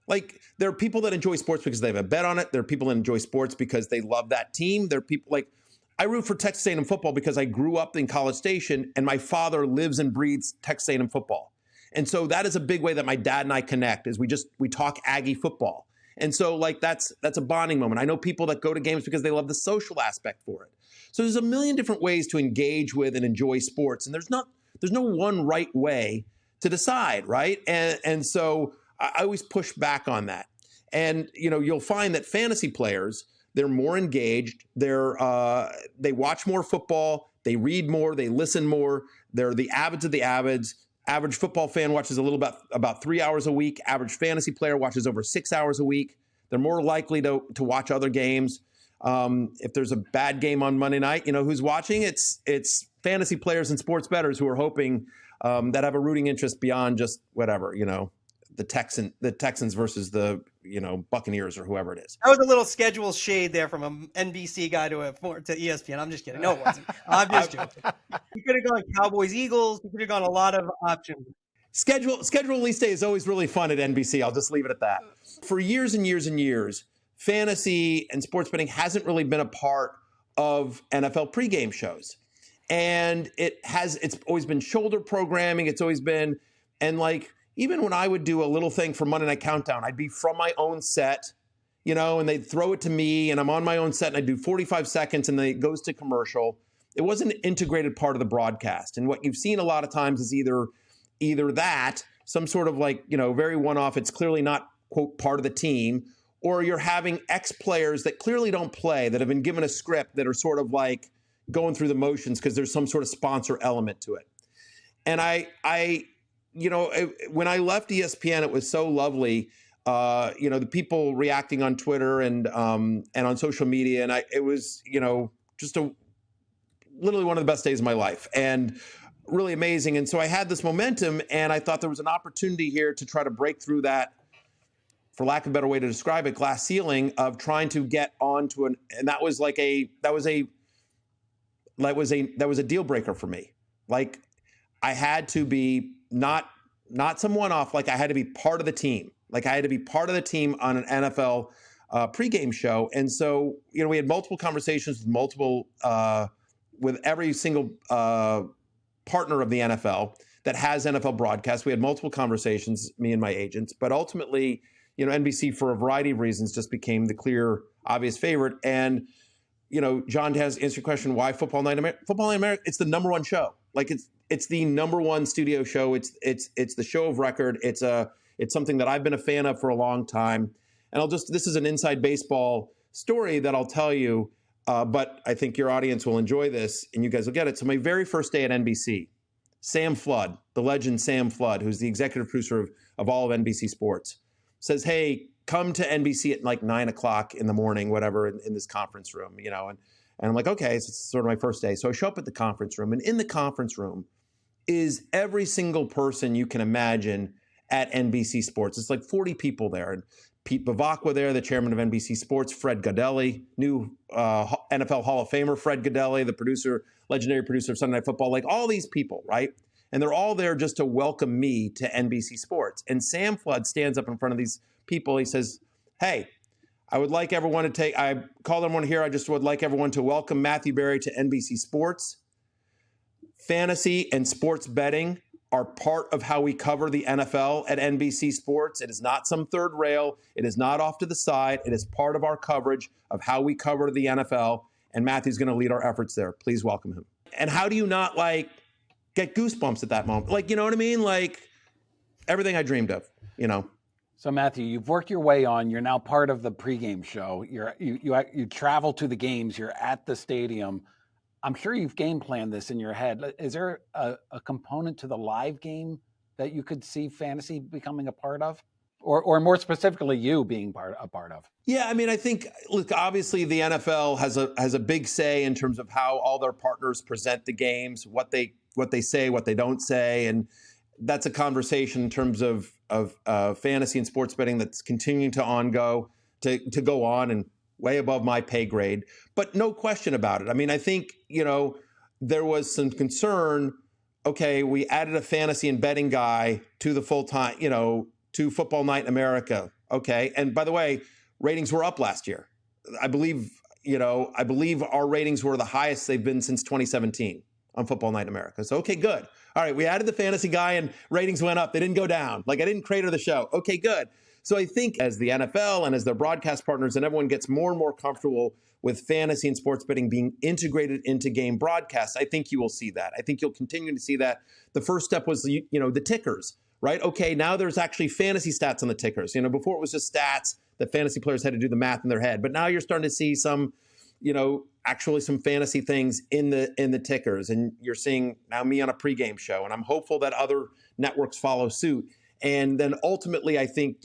Like, there are people that enjoy sports because they have a bet on it. There are people that enjoy sports because they love that team. There are people like, I root for Texas A&M football because I grew up in College Station and my father lives and breathes Texas A&M football. And so that is a big way that my dad and I connect is we talk Aggie football. And so like that's a bonding moment. I know people that go to games because they love the social aspect for it. So there's a million different ways to engage with and enjoy sports. And there's no one right way to decide, right? And so I always push back on that. And you'll find that fantasy players, they're more engaged. They watch more football. They read more. They listen more. They're the avids of the avids. Average football fan watches about 3 hours a week. Average fantasy player watches over 6 hours a week. They're more likely to watch other games. If there's a bad game on Monday night, who's watching? It's fantasy players and sports bettors who are hoping that have a rooting interest beyond just whatever, the Texans versus the Buccaneers or whoever it is. That was a little schedule shade there from an NBC guy to ESPN. I'm just kidding. No, it wasn't. I'm just joking. You could have gone Cowboys, Eagles. You could have gone a lot of options. Schedule release day is always really fun at NBC. I'll just leave it at that. For years and years and years, fantasy and sports betting hasn't really been a part of NFL pregame shows. And it's always been shoulder programming. It's always been, and like, even when I would do a little thing for Monday Night Countdown, I'd be from my own set, and they'd throw it to me and I'm on my own set and I do 45 seconds and then it goes to commercial. It wasn't an integrated part of the broadcast. And what you've seen a lot of times is either that, some sort of like, very one-off, it's clearly not, quote, part of the team, or you're having ex-players that clearly don't play, that have been given a script that are sort of like going through the motions because there's some sort of sponsor element to it. And when I left ESPN, it was so lovely, the people reacting on Twitter and on social media. And it was, just literally one of the best days of my life. And really amazing. And so I had this momentum, and I thought there was an opportunity here to try to break through that, for lack of a better way to describe it, glass ceiling of trying to get onto and that was a deal breaker for me. Like, I had to be not some one-off, like I had to be part of the team. Like, I had to be part of the team on an NFL pregame show. And so, we had multiple conversations with every single partner of the NFL that has NFL broadcasts. We had multiple conversations, me and my agents, but ultimately, NBC, for a variety of reasons, just became the clear, obvious favorite. And, John, to answer your question, why Football Night America? Football Night America, it's the number one show. Like, it's the number one studio show. It's the show of record. It's something that I've been a fan of for a long time. And this is an inside baseball story that I'll tell you, but I think your audience will enjoy this and you guys will get it. So my very first day at NBC, Sam Flood, the legend Sam Flood, who's the executive producer of all of NBC Sports, says, hey, come to NBC at like 9 o'clock in the morning, whatever, in this conference room, and I'm like, okay, so it's sort of my first day. So I show up at the conference room, and in the conference room is every single person you can imagine at NBC Sports. It's like 40 people there. And Pete Bavacqua there, the chairman of NBC Sports, Fred Gaudelli, new NFL Hall of Famer Fred Gaudelli, the legendary producer of Sunday Night Football, like all these people, right? And they're all there just to welcome me to NBC Sports. And Sam Flood stands up in front of these people. He says, hey, I would like everyone to I called everyone here. I just would like everyone to welcome Matthew Berry to NBC Sports. Fantasy and sports betting are part of how we cover the NFL at NBC Sports. It is not some third rail. It is not off to the side. It is part of our coverage of how we cover the NFL. And Matthew's going to lead our efforts there. Please welcome him. And how do you not get goosebumps at that moment? Like, you know what I mean? Like everything I dreamed of, So Matthew, you've worked your way on. You're now part of the pregame show. You travel to the games. You're at the stadium. I'm sure you've game planned this in your head. Is there a component to the live game that you could see fantasy becoming a part of, or more specifically, you being a part of? Yeah, I mean, I think, look, obviously the NFL has a big say in terms of how all their partners present the games, what they say, what they don't say, and that's a conversation in terms of fantasy and sports betting that's continuing to go on and way above my pay grade. But no question about it. I mean, I think, there was some concern. Okay, we added a fantasy and betting guy to the full-time, to Football Night in America. Okay. And by the way, ratings were up last year. I believe our ratings were the highest they've been since 2017 on Football Night in America. So, okay, good. All right, we added the fantasy guy and ratings went up. They didn't go down. Like, I didn't crater the show. Okay, good. So I think as the NFL and as their broadcast partners and everyone gets more and more comfortable with fantasy and sports betting being integrated into game broadcasts, I think you will see that. I think you'll continue to see that. The first step was, the tickers, right? Okay, now there's actually fantasy stats on the tickers. Before it was just stats that fantasy players had to do the math in their head. But now you're starting to see some, actually some fantasy things in the tickers. And you're seeing now me on a pregame show. And I'm hopeful that other networks follow suit. And then ultimately, I think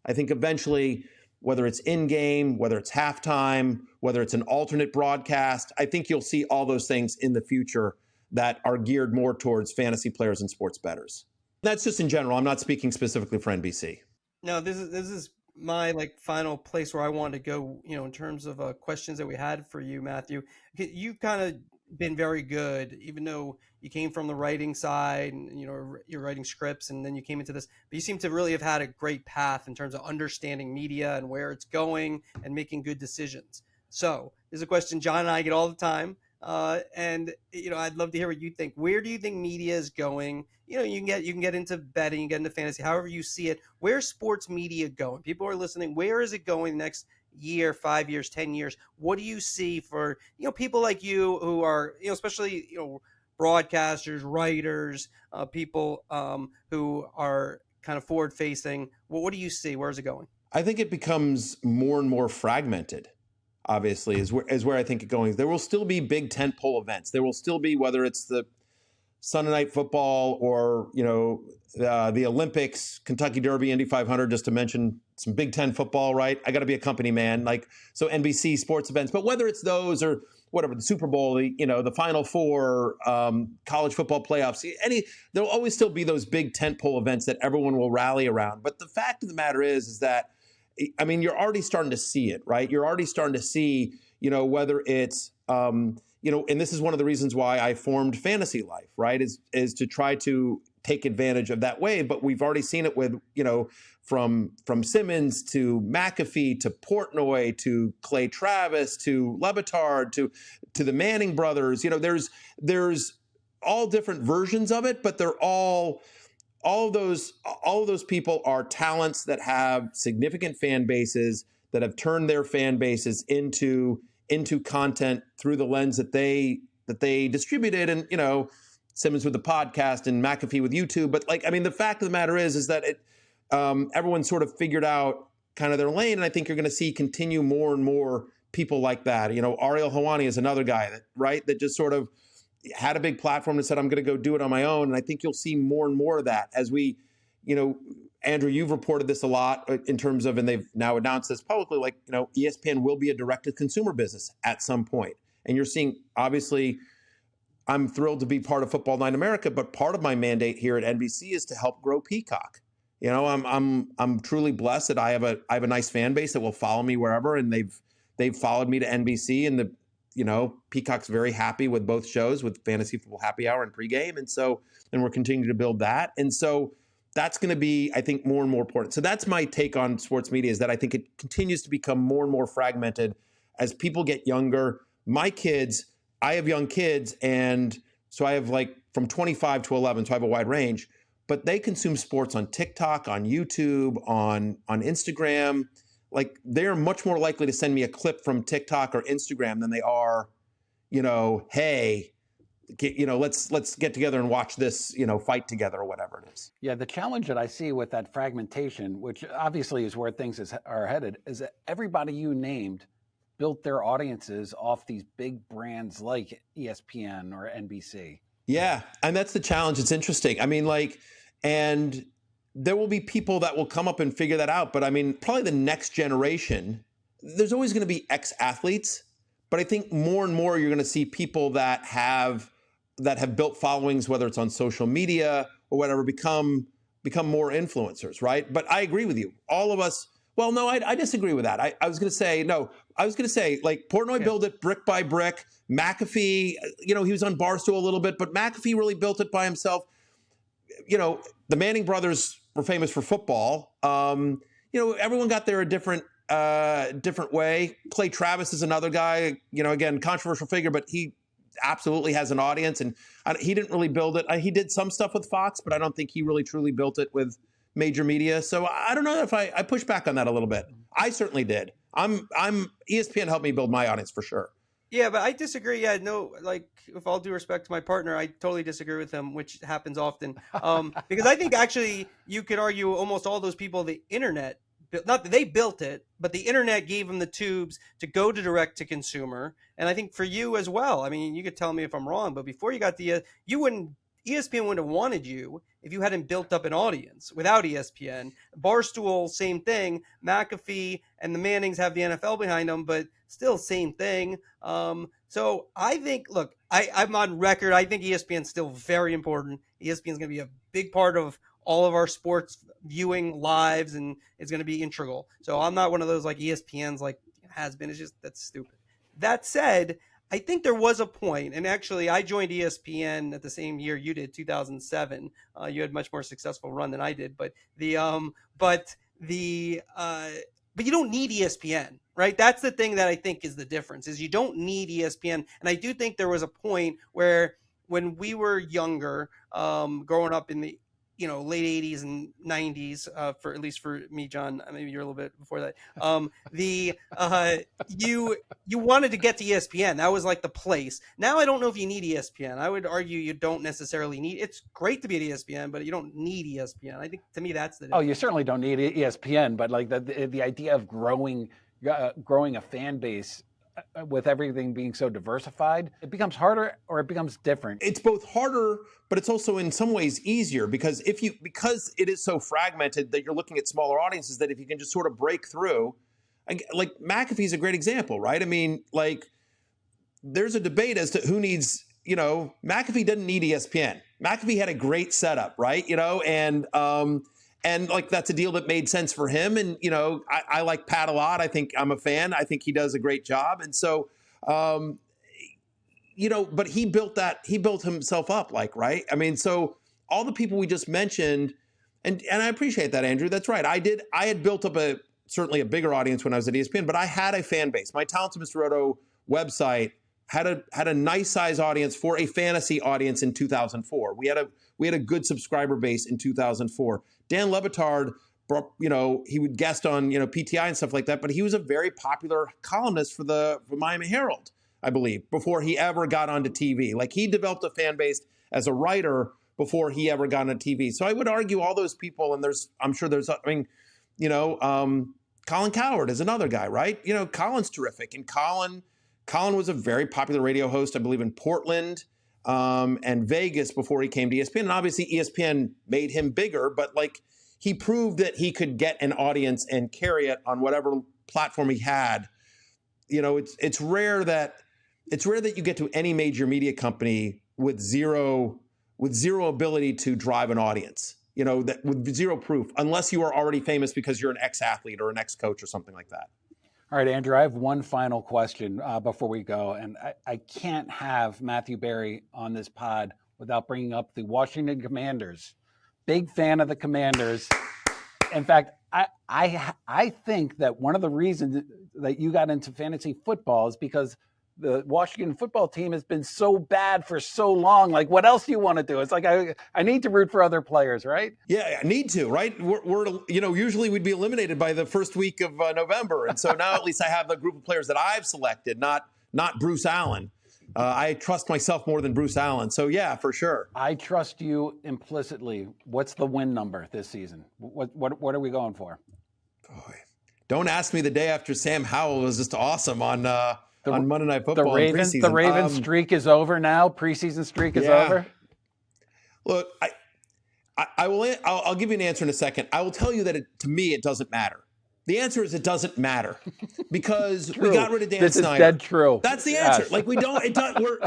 eventually, whether it's in-game, whether it's halftime, whether it's an alternate broadcast, I think you'll see all those things in the future that are geared more towards fantasy players and sports bettors. That's just in general. I'm not speaking specifically for NBC. No, this is my final place where I want to go, in terms of questions that we had for you, Matthew. You've kind of been very good, even though you came from the writing side and, you're writing scripts and then you came into this, but you seem to really have had a great path in terms of understanding media and where it's going and making good decisions. So there's a question John and I get all the time. And I'd love to hear what you think. Where do you think media is going? You can get into betting, you get into fantasy, however you see it. Where's sports media going? People are listening. Where is it going next year, 5 years, 10 years? What do you see for, people like you who are, especially, broadcasters, writers, people who are kind of forward facing? What do you see? Where's it going? I think it becomes more and more fragmented. Obviously, is where I think it's going. There will still be big tentpole events. There will still be, whether it's the Sunday Night Football or the Olympics, Kentucky Derby, Indy 500, just to mention some Big Ten football. Right, I got to be a company man. So NBC sports events. But whether it's those or whatever, the Super Bowl, the Final Four, college football playoffs, there'll always still be those big tentpole events that everyone will rally around. But the fact of the matter is that, I mean, you're already starting to see it, right? You're already starting to see, whether it's, and this is one of the reasons why I formed Fantasy Life, right? Is to try to take advantage of that wave. But we've already seen it with, from Simmons to McAfee to Portnoy to Clay Travis to Levitard to the Manning brothers. There's all different versions of it, but they're all of those people are talents that have significant fan bases that have turned their fan bases into content through the lens that they distributed. And Simmons with the podcast and McAfee with YouTube. But the fact of the matter is that everyone sort of figured out kind of their lane. And I think you're going to see continue more and more people like that. Ariel Helwani is another guy that just sort of had a big platform and said, I'm going to go do it on my own. And I think you'll see more and more of that as we, Andrew, you've reported this a lot in terms of, and they've now announced this publicly, ESPN will be a direct-to-consumer business at some point. And you're seeing, obviously, I'm thrilled to be part of Football Night in America, but part of my mandate here at NBC is to help grow Peacock. I'm truly blessed that I have a nice fan base that will follow me wherever, and they've followed me to NBC, and Peacock's very happy with both shows, with Fantasy Football Happy Hour and Pregame, and we're continuing to build that, and so that's going to be, I think, more and more important. So that's my take on sports media, is that I think it continues to become more and more fragmented as people get younger. I have young kids, and so I have from 25 to 11, so I have a wide range, but they consume sports on TikTok, on YouTube, on Instagram. They're much more likely to send me a clip from TikTok or Instagram than they are, hey, let's get together and watch this, fight together or whatever it is. Yeah, the challenge that I see with that fragmentation, which obviously is where things are headed, is that everybody you named built their audiences off these big brands like ESPN or NBC. Yeah, and that's the challenge. It's interesting. And there will be people that will come up and figure that out. But probably the next generation, there's always going to be ex-athletes. But I think more and more you're going to see people that have built followings, whether it's on social media or whatever, become more influencers, right? But I agree with you. All of us. Well, no, I disagree with that. I was going to say, Portnoy built it brick by brick. McAfee, he was on Barstool a little bit, but McAfee really built it by himself. The Manning brothers were famous for football. Everyone got there a different way. Clay Travis is another guy, again, controversial figure, but he absolutely has an audience, and he didn't really build it. He did some stuff with Fox, but I don't think he really truly built it with major media. So I don't know if I push back on that a little bit. I certainly did. ESPN helped me build my audience for sure. Yeah, but I disagree. Yeah, no, with all due respect to my partner, I totally disagree with him, which happens often. Because I think actually you could argue almost all those people, the internet, not that they built it, but the internet gave them the tubes to go to direct to consumer. And I think for you as well, you could tell me if I'm wrong, but before you got ESPN wouldn't have wanted you if you hadn't built up an audience. Without ESPN, Barstool, same thing. McAfee and the Mannings have the NFL behind them, but still same thing. So I think, look, I'm on record. I think ESPN is still very important. ESPN is going to be a big part of all of our sports viewing lives, and it's going to be integral. So I'm not one of those ESPN's has been. It's just, that's stupid. That said, I think there was a point, and actually I joined ESPN at the same year you did, 2007. You had a much more successful run than I did, but but you don't need ESPN, right? That's the thing that I think is the difference, is you don't need ESPN. And I do think there was a point where when we were younger, growing up in the late 80s and 90s, for at least for me, John, maybe you're a little bit before that. You wanted to get to ESPN. That was the place. Now I don't know if you need ESPN. I would argue you don't necessarily need. It's great to be at ESPN, but you don't need ESPN. I think to me that's the difference. Oh, you certainly don't need ESPN, but the idea of growing a fan base with everything being so diversified, it becomes harder or it becomes different. It's both harder, but it's also in some ways easier because because it is so fragmented that you're looking at smaller audiences, that if you can just sort of break through, McAfee's a great example, right? there's a debate as to who needs, McAfee didn't need ESPN. McAfee had a great setup, right? And like that's a deal that made sense for him. And, I like Pat a lot. I think I'm a fan. I think he does a great job. And so, but he built himself up, right? I mean, so all the people we just mentioned, and I appreciate that, Andrew. That's right. I had built up certainly a bigger audience when I was at ESPN, but I had a fan base. My Talented Mr. Roto website had a nice size audience for a fantasy audience in 2004. We had a good subscriber base in 2004. Dan Levitard, he would guest on, PTI and stuff like that, but he was a very popular columnist for Miami Herald, I believe, before he ever got onto TV. Like he developed a fan base as a writer before he ever got on TV. So I would argue all those people, and Colin Cowherd is another guy, right? Colin's terrific. And Colin was a very popular radio host, I believe, in Portland and Vegas before he came to ESPN. And obviously ESPN made him bigger, but he proved that he could get an audience and carry it on whatever platform he had. It's rare that you get to any major media company with zero ability to drive an audience, that with zero proof, unless you are already famous because you're an ex-athlete or an ex-coach or something like that. All right, Andrew, I have one final question before we go, and I can't have Matthew Berry on this pod without bringing up the Washington Commanders. Big fan of the Commanders. In fact, I think that one of the reasons that you got into fantasy football is because the Washington football team has been so bad for so long. Like, what else do you want to do? It's like I need to root for other players, right? Yeah, I need to, right? We're usually we'd be eliminated by the first week of November, and so now at least I have a group of players that I've selected, not Bruce Allen. I trust myself more than Bruce Allen, so yeah, for sure. I trust you implicitly. What's the win number this season? What are we going for? Boy, don't ask me the day after Sam Howell was just awesome on Monday Night Football. The Ravens streak is over now. Preseason streak is over. Look, I'll give you an answer in a second. I will tell you that to me it doesn't matter. The answer is it doesn't matter because we got rid of Dan Snyder. This is dead true. That's the answer. Yes.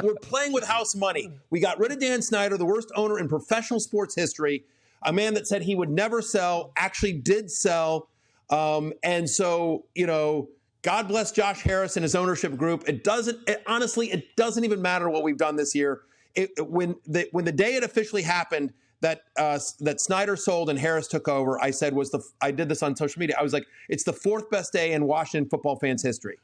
We're playing with house money. We got rid of Dan Snyder, the worst owner in professional sports history, a man that said he would never sell, actually did sell, and so God bless Josh Harris and his ownership group. Honestly, it doesn't even matter what we've done this year. When the day it officially happened that Snyder sold and Harris took over, I did this on social media. I was like, it's the fourth best day in Washington football fans' history.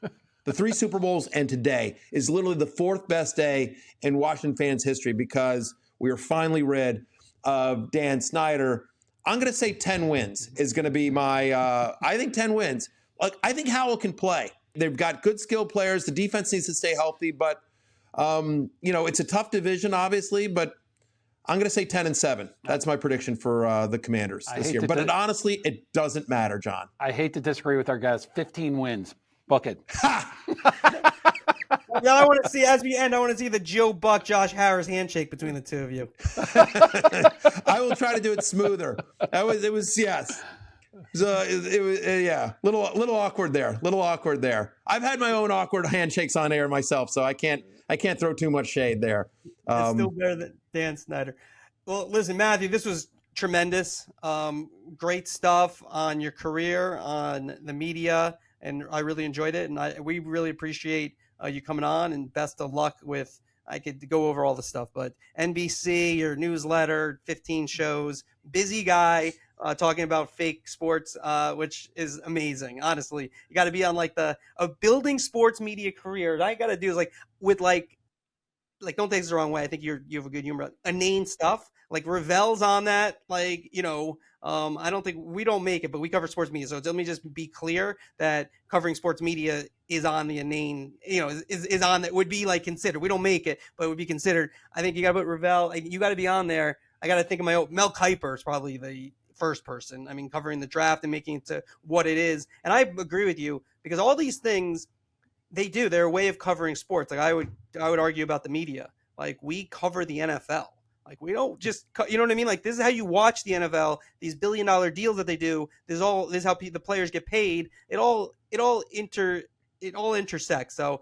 The 3 Super Bowls and today is literally the fourth best day in Washington fans' history because we are finally rid of Dan Snyder. I'm going to say 10 wins is going to be my. I think 10 wins. I think Howell can play. They've got good skilled players. The defense needs to stay healthy, but it's a tough division, obviously. But I'm going to say 10-7. That's my prediction for the Commanders this year. But honestly, it doesn't matter, John. I hate to disagree with our guys. 15 wins. Book it. Yeah, I want to see as we end. I want to see the Joe Buck, Josh Harris handshake between the two of you. I will try to do it smoother. It was yes. So it was little awkward there. I've had my own awkward handshakes on air myself, so I can't throw too much shade there. It's still better than Dan Snyder. Well, listen, Matthew, this was tremendous. Great stuff on your career, on the media, and I really enjoyed it. And we really appreciate you coming on, and best of luck with. I could go over all the stuff, but NBC, your newsletter, 15 shows, busy guy. Talking about fake sports, which is amazing. Honestly, you got to be on a building sports media career. What I got to do is don't take this the wrong way. I think you have a good humor. Inane stuff like Ravel's on that. I don't think we don't make it, but we cover sports media. So let me just be clear that covering sports media is on the inane. Is on that would be considered. We don't make it, but it would be considered. I think you got to put Ravel. You got to be on there. I got to think of my own. Mel Kiper is probably the first person. I mean, covering the draft and making it to what it is. And I agree with you because all these things they're a way of covering sports. I would argue about the media. We cover the NFL. We don't just, you know what I mean? This is how you watch the NFL, these billion-dollar deals that they do. This is how the players get paid. It all intersects. So,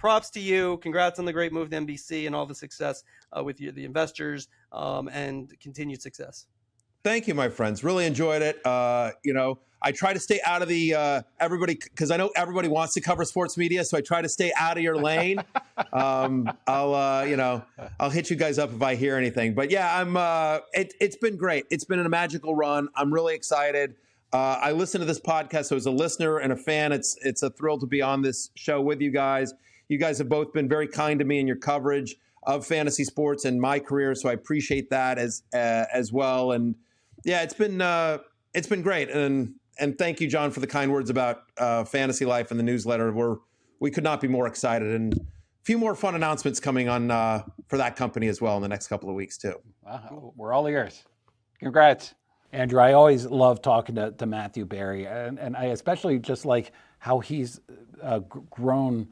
props to you. Congrats on the great move to NBC and all the success with the investors and continued success. Thank you, my friends. Really enjoyed it. I try to stay out of the everybody, because I know everybody wants to cover sports media, so I try to stay out of your lane. I'll hit you guys up if I hear anything. But yeah, it's been great. It's been a magical run. I'm really excited. I listen to this podcast, so as a listener and a fan, it's a thrill to be on this show with you guys. You guys have both been very kind to me in your coverage of fantasy sports and my career, so I appreciate that as well. And yeah, it's been great. And thank you, John, for the kind words about Fantasy Life and the newsletter. We could not be more excited, and a few more fun announcements coming on for that company as well in the next couple of weeks too. Wow, we're all ears. Congrats. Andrew, I always love talking to Matthew Berry, and I especially just like how he's grown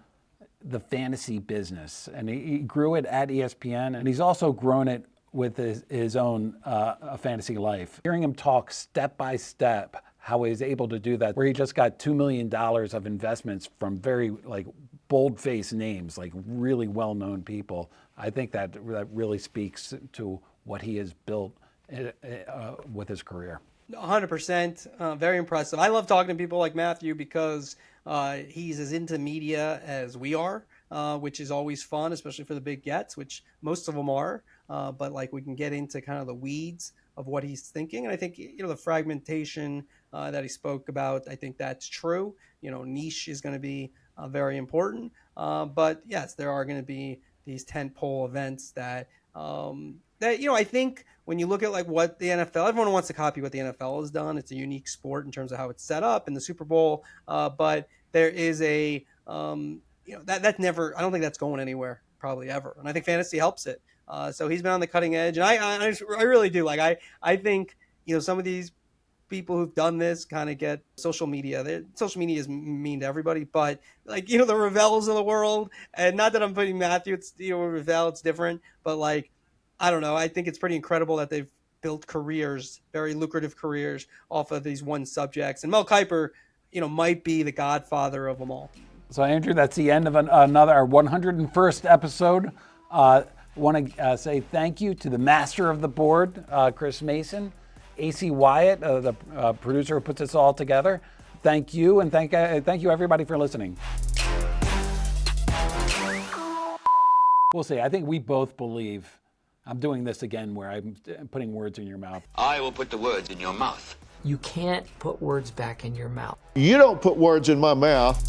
the fantasy business. And he grew it at ESPN, and he's also grown it with his own fantasy life. Hearing him talk step by step how he's able to do that, where he just got $2 million of investments from very bold-faced names, like really well-known people. I think that really speaks to what he has built with his career. 100%. Very impressive. I love talking to people like Matthew because he's as into media as we are, which is always fun, especially for the big gets, which most of them are. But we can get into kind of the weeds of what he's thinking. And I think, the fragmentation that he spoke about, I think that's true. Niche is going to be very important. But yes, there are going to be these tentpole events that I think when you look at what the NFL, everyone wants to copy what the NFL has done. It's a unique sport in terms of how it's set up in the Super Bowl. But there is that's never, I don't think that's going anywhere probably ever. And I think fantasy helps it. So he's been on the cutting edge, and I really do. I think some of these people who've done this kind of get social media. Social media is mean to everybody, but the Ravels of the world, and not that I'm putting Matthew, it's Ravel, it's different, but I don't know. I think it's pretty incredible that they've built careers, very lucrative careers, off of these one subjects. And Mel Kiper, might be the godfather of them all. So Andrew, that's the end of our 101st episode. Want to say thank you to the master of the board, Chris Mason, AC Wyatt, the producer who puts this all together. Thank you, and thank you everybody for listening. We'll see. I think we both believe. I'm doing this again where I'm putting words in your mouth. I will put the words in your mouth. You can't put words back in your mouth. You don't put words in my mouth.